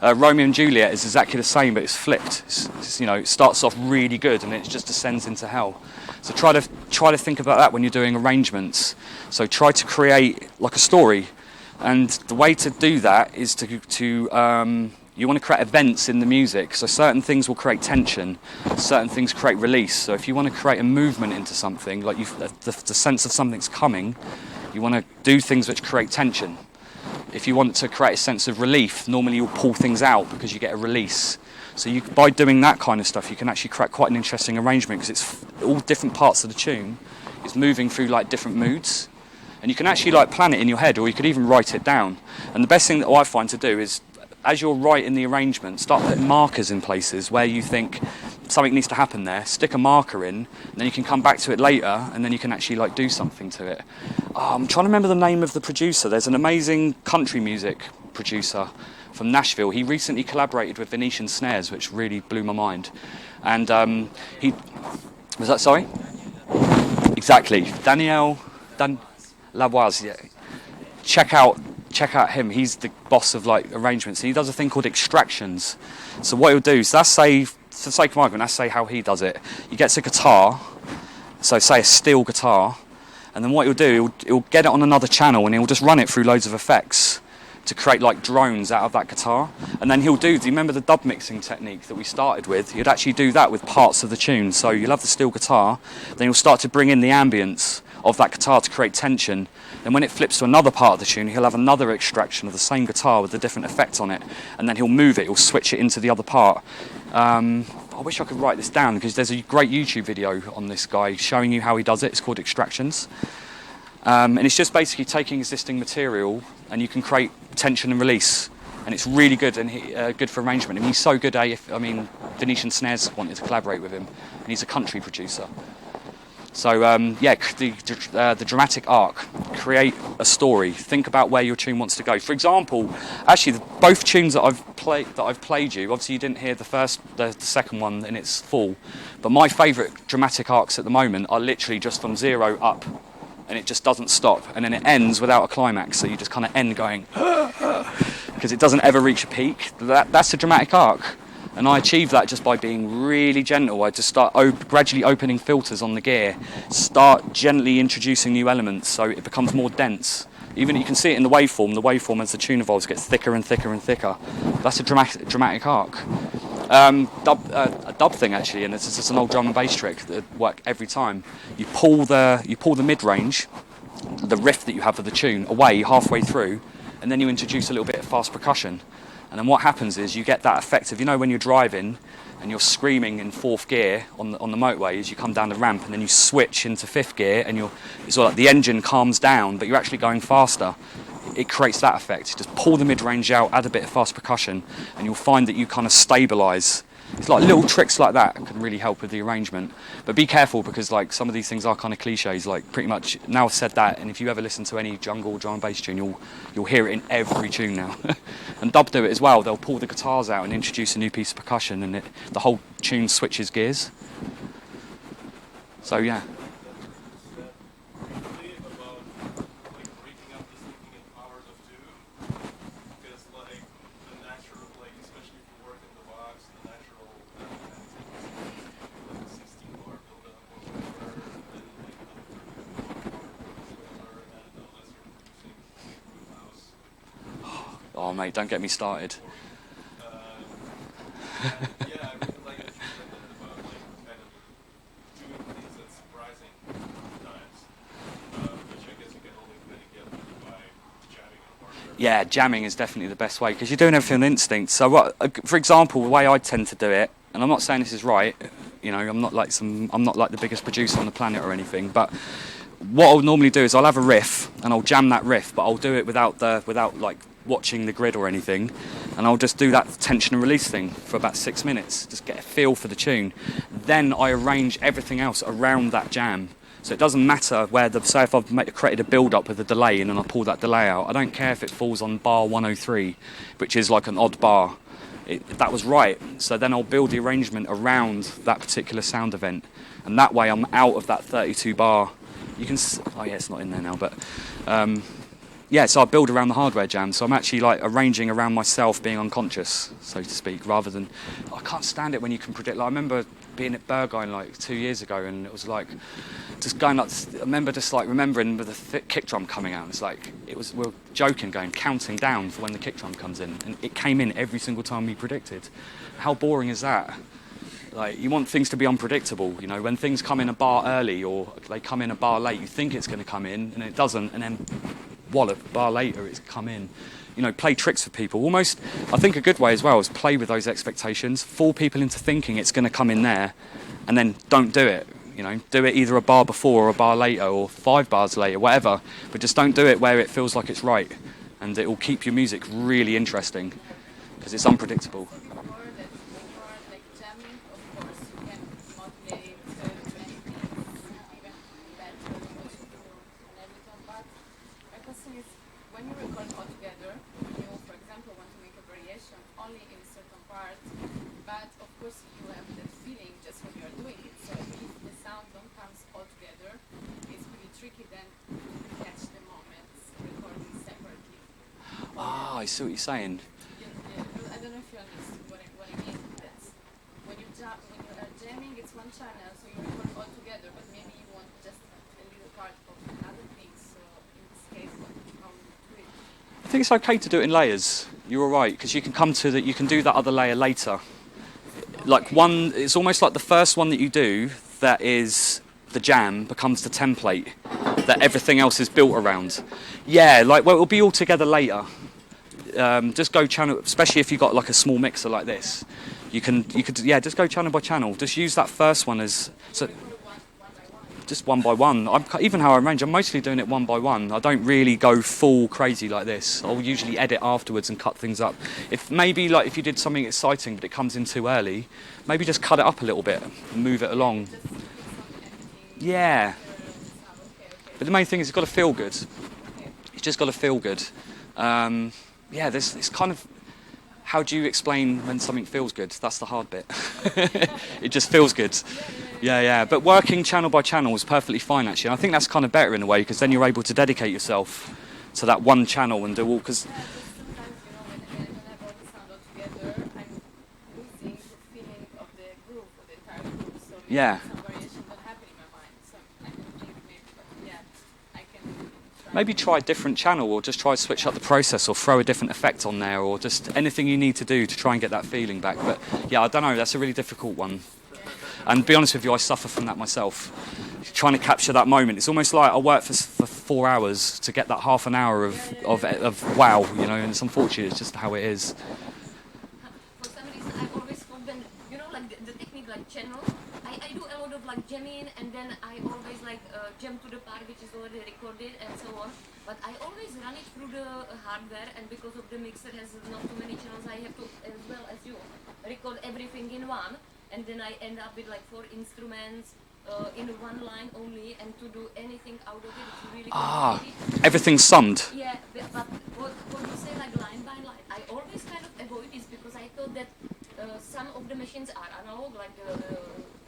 Romeo and Juliet is exactly the same, but it's flipped. It starts off really good, and it just descends into hell. So try to think about that when you're doing arrangements. So try to create like a story. And the way to do that is you want to create events in the music. So certain things will create tension, certain things create release. So if you want to create a movement into something, like the sense of something's coming, you want to do things which create tension. If you want to create a sense of relief, normally you'll pull things out because you get a release. So by doing that kind of stuff, you can actually create quite an interesting arrangement, because it's all different parts of the tune. It's moving through like different moods. And you can actually like plan it in your head, or you could even write it down. And the best thing that I find to do is, as you're writing the arrangement, start putting markers in places where you think something needs to happen there. Stick a marker in, and then you can come back to it later, and then you can actually like do something to it. I'm trying to remember the name of the producer. There's an amazing country music producer from Nashville. He recently collaborated with Venetian Snares, which really blew my mind. And was that, sorry? Exactly, Daniel Lavoise, yeah. Check out him. He's the boss of like arrangements. He does a thing called extractions. So what he'll do, so let's say, for the sake of argument, let's say how he does it. He gets a guitar, so say a steel guitar, and then what he'll do, he'll get it on another channel, and he'll just run it through loads of effects to create like drones out of that guitar. And then do you remember the dub mixing technique that we started with? You'd actually do that with parts of the tune. So you'll have the steel guitar, then you'll start to bring in the ambience of that guitar to create tension. Then when it flips to another part of the tune, he'll have another extraction of the same guitar with a different effect on it, and then he'll move it, he'll switch it into the other part. I wish I could write this down, because there's a great YouTube video on this guy showing you how he does it. It's called Extractions. And it's just basically taking existing material, and you can create tension and release. And it's really good, and good for arrangement. I mean, he's so good, Venetian Snares wanted to collaborate with him, and he's a country producer. So the dramatic arc, create a story, think about where your tune wants to go. For example, actually both tunes that I've played you, obviously you didn't hear the second one in its full, but my favourite dramatic arcs at the moment are literally just from 0 up, and it just doesn't stop, and then it ends without a climax, so you just kind of end going because it doesn't ever reach a peak. That's a dramatic arc. And I achieve that just by being really gentle. I just start gradually opening filters on the gear, start gently introducing new elements so it becomes more dense. Even you can see it in the waveform. The waveform, as the tune evolves, gets thicker and thicker and thicker. That's a dramatic arc. A dub thing actually, and it's just an old drum and bass trick that works every time. You pull the mid-range, the riff that you have of the tune, away halfway through, and then you introduce a little bit of fast percussion. And then what happens is you get that effect of, when you're driving and you're screaming in 4th gear on the motorway as you come down the ramp, and then you switch into 5th gear, and it's all like the engine calms down, but you're actually going faster. It creates that effect. Just pull the mid-range out, add a bit of fast percussion, and you'll find that you kind of stabilise. It's like little tricks like that can really help with the arrangement. But be careful, because like some of these things are kind of cliches. Like pretty much now I've said that, and if you ever listen to any jungle drum and bass tune, you'll hear it in every tune now. And dub do it as well. They'll pull the guitars out and introduce a new piece of percussion, and the whole tune switches gears. So yeah. Oh mate, don't get me started. Yeah, I mean, like, it's about like kind of doing things that's surprising times, which I guess you can only kind of get by jamming on hardware. Yeah, jamming is definitely the best way, because you're doing everything on instinct. So for example, the way I tend to do it, and I'm not saying this is right, you know, I'm not like the biggest producer on the planet or anything, but what I'll normally do is I'll have a riff and I'll jam that riff, but I'll do it without like watching the grid or anything, and I'll just do that tension and release thing for about 6 minutes, just get a feel for the tune. Then I arrange everything else around that jam. So it doesn't matter where say if I've created a build-up with a delay and then I pull that delay out, I don't care if it falls on bar 103, which is like an odd bar. That was right. So then I'll build the arrangement around that particular sound event, and that way I'm out of that 32 bar. You can, oh yeah, it's not in there now, but yeah, so I build around the hardware jam. So I'm actually like arranging around myself being unconscious, so to speak, rather than, I can't stand it when you can predict. Like, I remember being at Burgoyne like 2 years ago, and it was like just going up. I remember just like remembering with the thick kick drum coming out. It's like we were joking, counting down for when the kick drum comes in, and it came in every single time we predicted. How boring is that? Like, you want things to be unpredictable, you know. When things come in a bar early or they come in a bar late, you think it's going to come in and it doesn't, and then wallop, a bar later it's come in. You know, play tricks for people. Almost, I think a good way as well is play with those expectations, fool people into thinking it's going to come in there, and then don't do it. You know, do it either a bar before or a bar later or 5 bars later, whatever, but just don't do it where it feels like it's right, and it will keep your music really interesting because it's unpredictable. I see what you're saying. I don't know if you understood what I mean. That's when you are jamming, it's one channel, so you record all together, but maybe you want just a little part of another thing. So in this case, how do you do it? I think it's okay to do it in layers. You're all right, because you can come to that. You can do that other layer later. Like one, it's almost like the first one that you do that is the jam becomes the template that everything else is built around. Yeah, like, well, it'll be all together later. Just go channel, especially if you've got like a small mixer like this. You could just go channel by channel. Just use that first one as just one by one. Even how I arrange, I'm mostly doing it one by one. I don't really go full crazy like this. I'll usually edit afterwards and cut things up. If maybe like if you did something exciting but it comes in too early, maybe just cut it up a little bit and move it along. Yeah. But the main thing is it's got to feel good. It's just got to feel good. Yeah, it's kind of, how do you explain when something feels good? That's the hard bit. It just feels good. Yeah. But working channel by channel is perfectly fine, actually. And I think that's kind of better in a way, because then you're able to dedicate yourself to that one channel and do all, because... Sometimes, you know, when I brought the sound all together, I'm losing the feeling of the groove, of the entire groove. So Yeah. some variation will happen in my mind. So I can think maybe, but yeah, I can try. Maybe try a different channel, or just try to switch up the process, or throw a different effect on there, or just anything you need to do to try and get that feeling back. But yeah, I don't know, that's a really difficult one. And to be honest with you, I suffer from that myself. Trying to capture that moment. It's almost like I work for 4 hours to get that half an hour of wow, you know, and it's unfortunate, it's just how it is. For some reason, I always found them, you know, like the technique, like channel. I do a lot of like jamming, and then I always like jam to the part which is already recorded and so on. But I always run it through the hardware, and because of the mixer has not too many channels, I have to, as well as you, record everything in one, and then I end up with like 4 instruments in one line only, and to do anything out of it, it's really complicated. Everything's summed. Yeah, but what you say, like line by line, I always kind of avoid this because I thought that some of the machines are analog, like the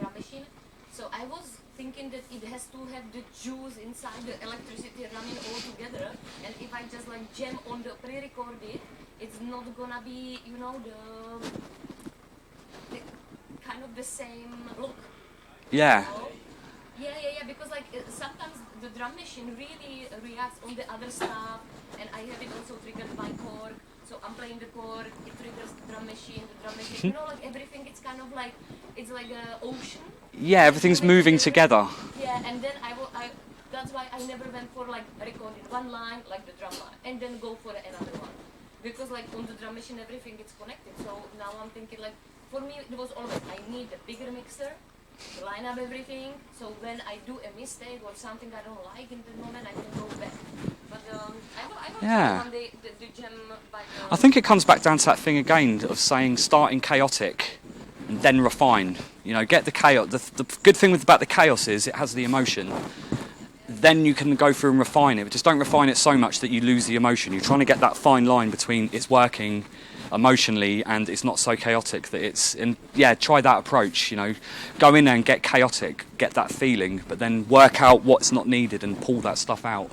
drum machine. So I was thinking that it has to have the juice inside, the electricity running all together. And if I just like jam on the pre-recorded, it's not gonna be, you know, the kind of the same look. Yeah. Yeah, because like sometimes the drum machine really reacts on the other stuff, and I have it also triggered by chord. So I'm playing the chord, it triggers the drum machine, you know, like everything, it's kind of like, it's like an ocean. Yeah, everything's moving together. Yeah, and then that's why I never went for like recording one line, like the drum line, and then go for another one. Because like on the drum machine, everything gets connected. So now I'm thinking like, for me it was always I need a bigger mixer to line up everything. So when I do a mistake or something I don't like in the moment, I can go back. But I will Yeah. try on the gem. But, I think it comes back down to that thing again of saying starting chaotic and then refine. You know, get the chaos. The good thing about the chaos is it has the emotion. Then you can go through and refine it, but just don't refine it so much that you lose the emotion. You're trying to get that fine line between it's working emotionally and it's not so chaotic that it's. And yeah, try that approach. You know, go in there and get chaotic, get that feeling, but then work out what's not needed and pull that stuff out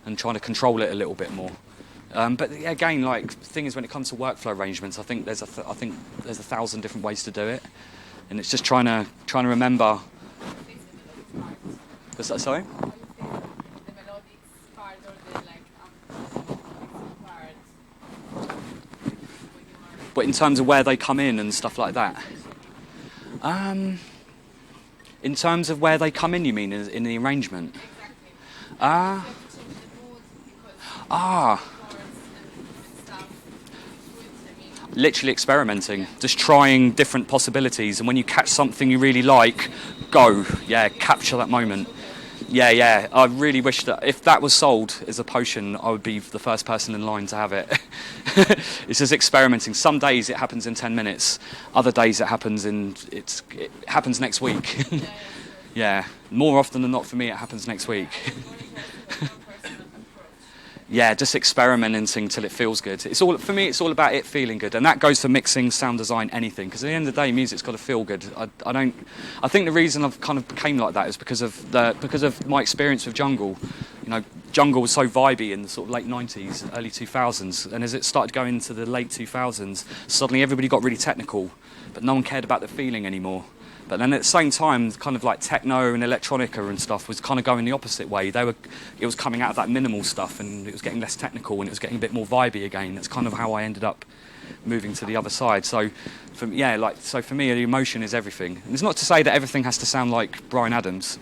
and try to control it a little bit more. But yeah, again, like the thing is, when it comes to workflow arrangements, I think there's 1,000 different ways to do it, and it's just trying to remember. Sorry. The melodic part or the part. But in terms of where they come in and stuff like that. In terms of where they come in, you mean in the arrangement? Literally experimenting, just trying different possibilities, and when you catch something you really like, go, yeah, capture that moment. Yeah, I really wish that if that was sold as a potion, I would be the first person in line to have it. It's just experimenting. Some days it happens in 10 minutes, other days it happens next week. Yeah, more often than not for me it happens next week. Yeah, just experimenting until it feels good. For me, it's all about it feeling good, and that goes for mixing, sound design, anything. Because at the end of the day, music's got to feel good. I think the reason I've kind of became like that is because of my experience with jungle. You know, jungle was so vibey in the sort of late 90s, early 2000s, and as it started going into the late 2000s, suddenly everybody got really technical, but no one cared about the feeling anymore. But then at the same time, kind of like techno and electronica and stuff was kind of going the opposite way. It was coming out of that minimal stuff, and it was getting less technical, and it was getting a bit more vibey again. That's kind of how I ended up moving to the other side. So, for me, the emotion is everything. And it's not to say that everything has to sound like Bryan Adams,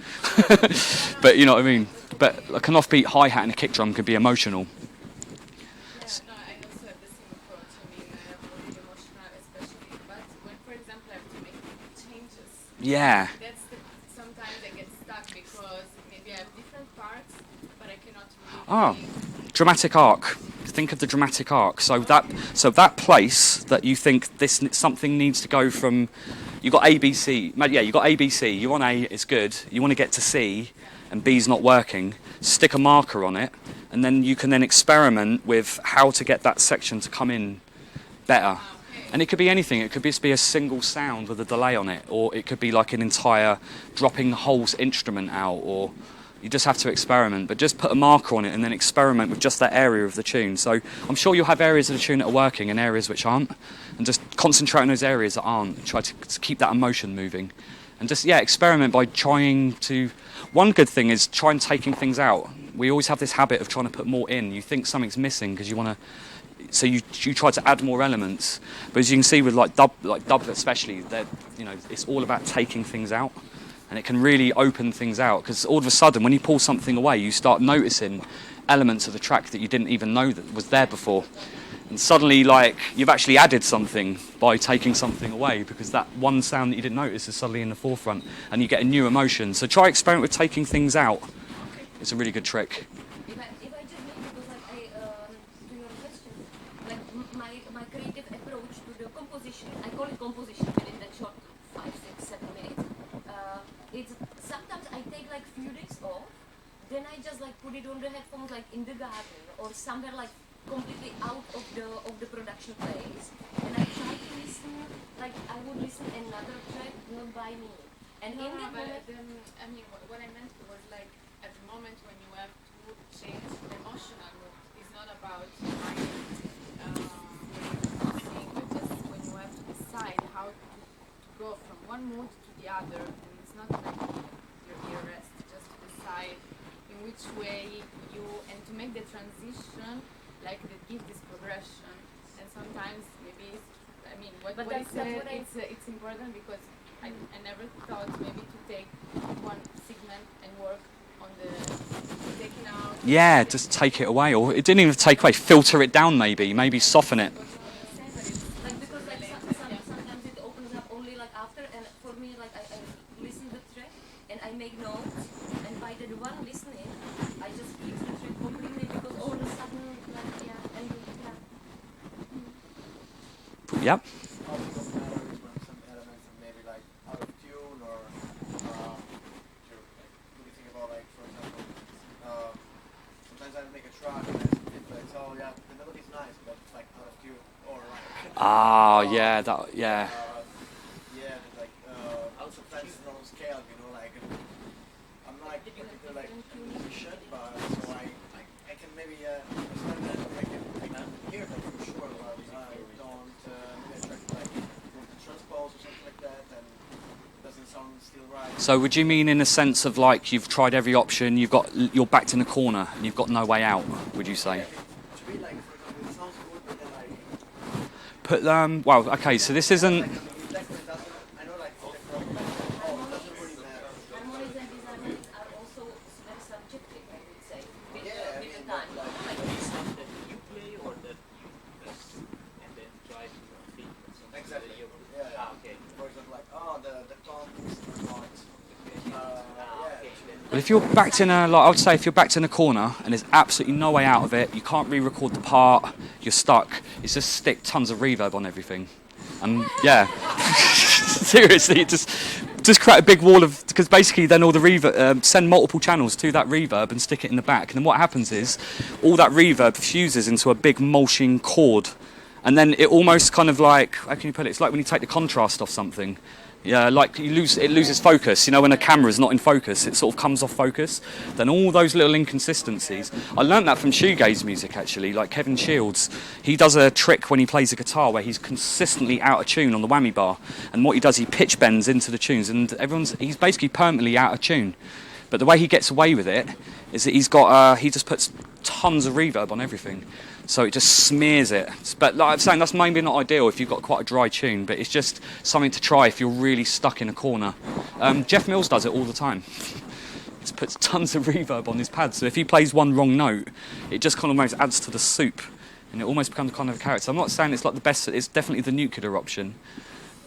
but you know what I mean. But like an offbeat hi-hat and a kick drum can be emotional. Yeah. Sometimes I get stuck because maybe I have different parts, but I cannot really. Dramatic arc. Think of the dramatic arc. So that place that you think something needs to go from, you got ABC. Yeah, you got ABC. You're on A, it's good. You want to get to C, and B's not working. Stick a marker on it, and then you can experiment with how to get that section to come in better. And it could be anything. It could just be a single sound with a delay on it, or it could be like an entire dropping the whole instrument out, or you just have to experiment. But just put a marker on it and then experiment with just that area of the tune. So I'm sure you'll have areas of the tune that are working and areas which aren't, and just concentrate on those areas that aren't. Try to keep that emotion moving, and just experiment by trying to. One good thing is try and taking things out. We always have this habit of trying to put more in. You think something's missing because you want to. So you try to add more elements, but as you can see with dub especially, that it's all about taking things out, and it can really open things out, because all of a sudden when you pull something away, you start noticing elements of the track that you didn't even know that was there before, and suddenly you've actually added something by taking something away, because that one sound that you didn't notice is suddenly in the forefront, and you get a new emotion. So try experiment with taking things out. It's a really good trick. I call it composition within that short 5, 6, 7 minutes. It's sometimes I take few days off, then I just put it on the headphones in the garden or somewhere completely out of the production place, and I try to listen I would listen another track not by me. And in that moment, what I meant was at the moment when you have to change the emotional mood, it's not about how to go from one mood to the other, and it's not your ear rest, just to decide in which way and to make the transition that gives this progression. And sometimes maybe it's important, because I never thought maybe to take one segment and work on the taking out. Yeah, just take it away, or it didn't even take away, filter it down maybe soften it. Yep. Optical matter is when some elements are maybe like out of tune, or when you think about, like, for example, sometimes I make a track and it's like, oh yeah, the melody's nice, but it's like out of tune, or like Ah, yeah, that, yeah. yeah, there's like sometimes it's on scale, you know, like I'm not like particularly like a musician, but so I can maybe understand that, I can hear that for sure, but I don't maybe I try to like move the transpose or something like that, and it doesn't sound still right. So would you mean in a sense of like you've tried every option, you're backed in a corner and you've got no way out? Would you say? To me, like, for example, it sounds good, but then like Put well, okay. So this isn't. I know, like, oh, it doesn't really matter. Harmonies and disharmonies are also very subjective, I would say, with, Yeah, I with the mean, time. like, Like it's something that you play or that you just and then try to fit something Exactly. that you Yeah. okay. For example, like, the tones are not. Well, if you're backed in a, like I would say, if you're backed in a corner and there's absolutely no way out of it, you can't re-record the part, you're stuck. It's just stick tons of reverb on everything, and yeah, seriously, just create a big wall of, because basically then all the reverb, send multiple channels to that reverb and stick it in the back, and then what happens is all that reverb fuses into a big mulching chord, and then it almost kind of like, how can you put it? It's like when you take the contrast off something. Yeah, like it loses focus. You know, when a camera's not in focus, it sort of comes off focus. Then all those little inconsistencies. I learned that from shoegaze music, actually. Like Kevin Shields, he does a trick when he plays a guitar where he's consistently out of tune on the whammy bar. And what he does, he pitch bends into the tunes, and he's basically permanently out of tune. But the way he gets away with it is that he just puts tons of reverb on everything. So it just smears it. But like I'm saying, that's maybe not ideal if you've got quite a dry tune, but it's just something to try if you're really stuck in a corner. Jeff Mills does it all the time. He just puts tons of reverb on his pads, so if he plays one wrong note, it just kind of almost adds to the soup, and it almost becomes kind of a character. I'm not saying it's like the best, it's definitely the nuclear option,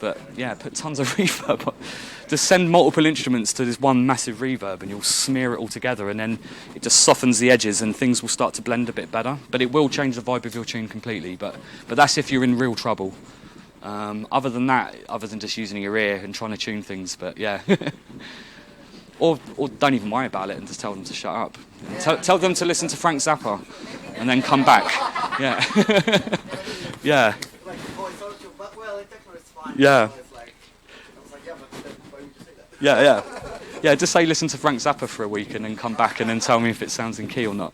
but yeah, put tons of reverb on. Just send multiple instruments to this one massive reverb and you'll smear it all together, and then it just softens the edges and things will start to blend a bit better. But it will change the vibe of your tune completely. But that's if you're in real trouble. Other than that, other than just using your ear and trying to tune things, but yeah. or don't even worry about it and just tell them to shut up. Tell them to listen to Frank Zappa and then come back. Yeah. Yeah. Like, oh, it's out of tune, but well, in techno it's fine. Yeah. So it's like, I was like, yeah, but why would you say that? Yeah, just say listen to Frank Zappa for a week and then come back and then tell me if it sounds in key or not.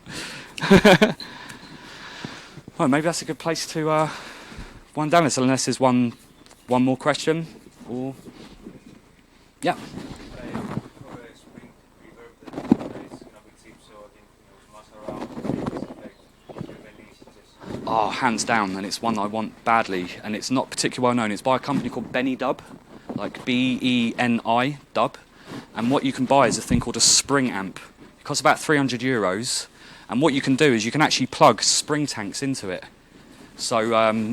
Well, maybe that's a good place to wind down this, unless there's one more question. Or yeah. Oh, hands down, and it's one I want badly, and it's not particularly well known. It's by a company called Benny Dub, like BENI Dub, and what you can buy is a thing called a spring amp. It costs about €300, and what you can do is you can actually plug spring tanks into it. So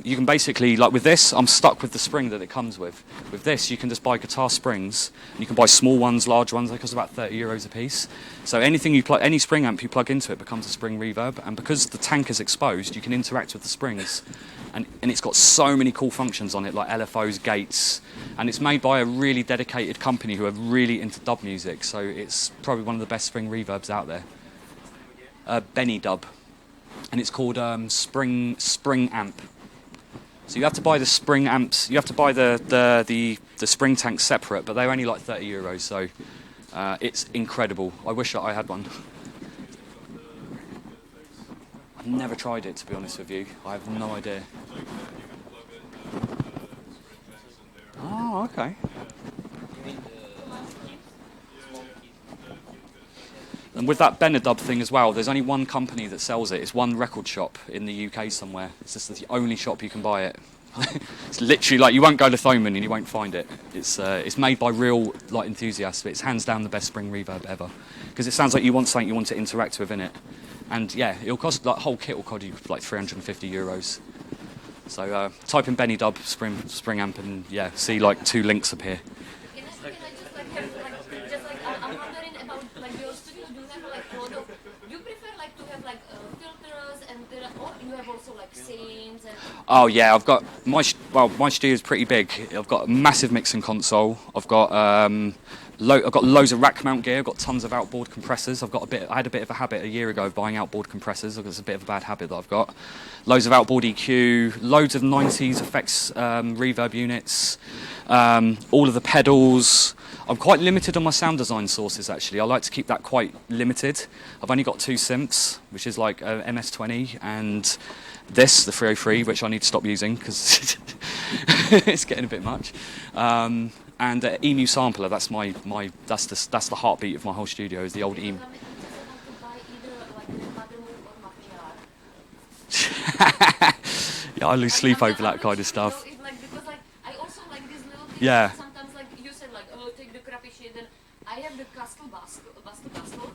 you can basically, like with this, I'm stuck with the spring that it comes with. With this, you can just buy guitar springs, and you can buy small ones, large ones. They cost about €30 a piece. So anything you plug, any spring amp you plug into it becomes a spring reverb. And because the tank is exposed, you can interact with the springs, and it's got so many cool functions on it, like LFOs, gates, and it's made by a really dedicated company who are really into dub music. So it's probably one of the best spring reverbs out there. Benny Dub. And it's called spring amp. So you have to buy the spring amps. You have to buy the spring tanks separate, but they're only like €30. So it's incredible. I wish I had one. I've never tried it, to be honest with you. I have no idea. Oh, okay. And with that Benidub thing as well, there's only one company that sells it. It's one record shop in the UK somewhere. It's just the only shop you can buy it. It's literally like you won't go to Thoman and you won't find it. It's made by real like enthusiasts, but it's hands down the best spring reverb ever. Because it sounds like you want something you want to interact with in it. And yeah, it'll cost, like whole kit will cost you like €350. So type in Benidub spring amp and yeah, see like 2 links up here. Can I just like have like just like I'm wondering about like your studio. Do you have like a lot of? Do you prefer like to have like filters and or you have also like scenes and. Oh yeah, I've got my my studio's pretty big. I've got a massive mixing console. I've got loads of rack mount gear. I've got tons of outboard compressors. I had a bit of a habit a year ago of buying outboard compressors. It's a bit of a bad habit that I've got. Loads of outboard EQ, loads of 90s effects reverb units, all of the pedals. I'm quite limited on my sound design sources actually. I like to keep that quite limited. I've only got 2 synths, which is like MS-20 and the 303, which I need to stop using because it's getting a bit much. And EMU sampler. That's that's the heartbeat of my whole studio. Is the old EMU. Yeah, I lose sleep over that kind of stuff. Because I also like these little things. Yeah. Sometimes like you said like, oh, take the crappy shit. Then I have the Castle Bastel.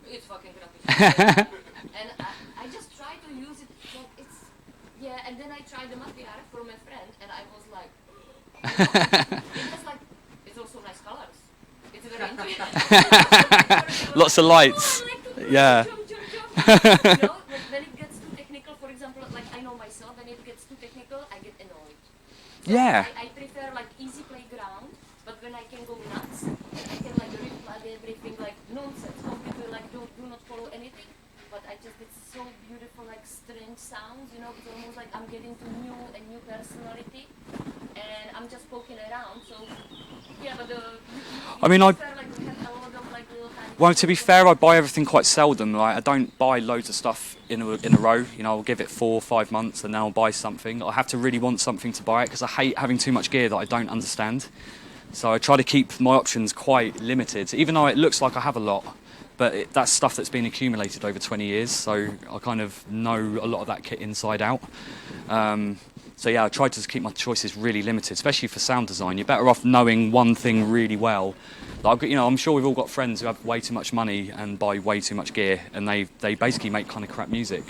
It's fucking crappy shit. And I just try to use it. Like it's and then I tried the Macchiato for my friend, and I was like, it was like, it's also nice colors. It's very interesting. Lots of lights. Yeah. You know, like when it gets too technical, for example, like I know myself, when it gets too technical, I get annoyed. So Yeah. I prefer like easy playground, but when I can go nuts, I can like reply everything like nonsense, completely like do not follow anything. But I just get so beautiful, like strange sounds, you know, it's almost like I'm getting to a new personality, and I'm just poking around. So yeah, but I mean, I prefer, like, we have a lot of like little tiny. well, to be fair, I buy everything quite seldom. Like I don't buy loads of stuff in a row. You know, I'll give it 4 or 5 months, and then I'll buy something. I have to really want something to buy it because I hate having too much gear that I don't understand. So I try to keep my options quite limited, even though it looks like I have a lot. But that's stuff that's been accumulated over 20 years, so I kind of know a lot of that kit inside out. So yeah, I try to keep my choices really limited, especially for sound design. You're better off knowing one thing really well. Like, you know, I'm sure we've all got friends who have way too much money and buy way too much gear, and they basically make kind of crap music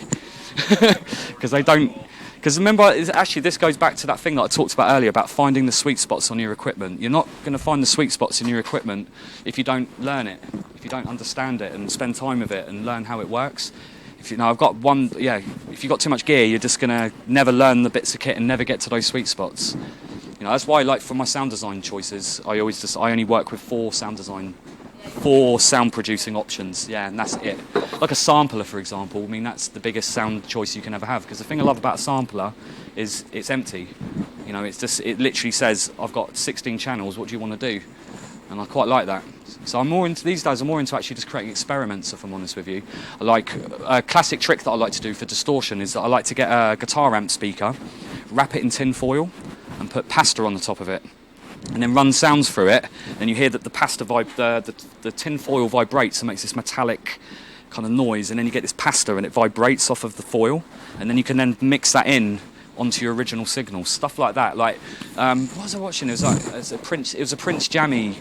because they don't. Because remember, actually, this goes back to that thing that I talked about earlier about finding the sweet spots on your equipment. You're not going to find the sweet spots in your equipment if you don't learn it, if you don't understand it and spend time with it and learn how it works. If you know, I've got one, yeah, if you've got too much gear, you're just going to never learn the bits of kit and never get to those sweet spots. You know, that's why, like, for my sound design choices, I only work with 4 sound producing options, yeah, and that's it. Like a sampler, for example, I mean, that's the biggest sound choice you can ever have, because the thing I love about a sampler is it's empty. You know, it literally says, I've got 16 channels, what do you want to do? And I quite like that. So these days I'm more into actually just creating experiments, if I'm honest with you. Like a classic trick that I like to do for distortion is that I like to get a guitar amp speaker, wrap it in tin foil, and put pasta on the top of it. And then run sounds through it, and you hear that the pasta the tin foil vibrates and makes this metallic kind of noise, and then you get this pasta and it vibrates off of the foil, and then you can then mix that in onto your original signal, stuff like that. Like, what was I watching? It was a Prince Jammy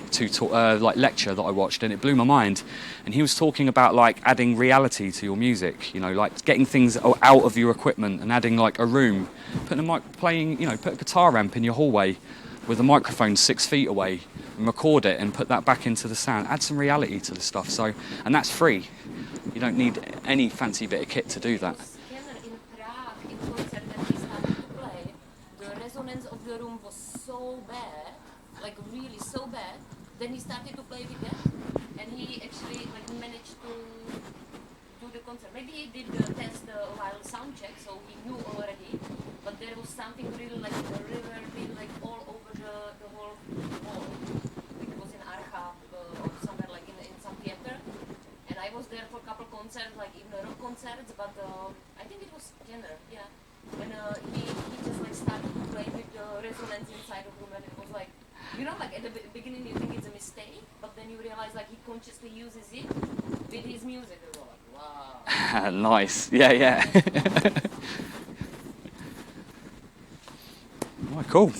like lecture that I watched, and it blew my mind. And he was talking about like adding reality to your music, you know, like getting things out of your equipment and adding like a room, putting put a guitar amp in your hallway with a microphone 6 feet away and record it and put that back into the sound. Add some reality to the stuff. So, and that's free. You don't need any fancy bit of kit to do that. In Prague, in concert that he started to play, the resonance of the room was so bad, like really so bad. Then he started to play with that, and he actually like managed to do the concert. Maybe he did the test while sound check, so he knew already. But there was something really like the river being like all over the whole wall. It was in Archa or somewhere like in some theater. And I was there for a couple concerts, like even rock concerts, but I think it was tenor, yeah. And he just like started to play with the resonance inside of the room, and it was like, you know, like at the beginning you think it's a mistake, but then you realize like he consciously uses it with his music. And you're like, wow. Nice. Yeah. Oh, cool.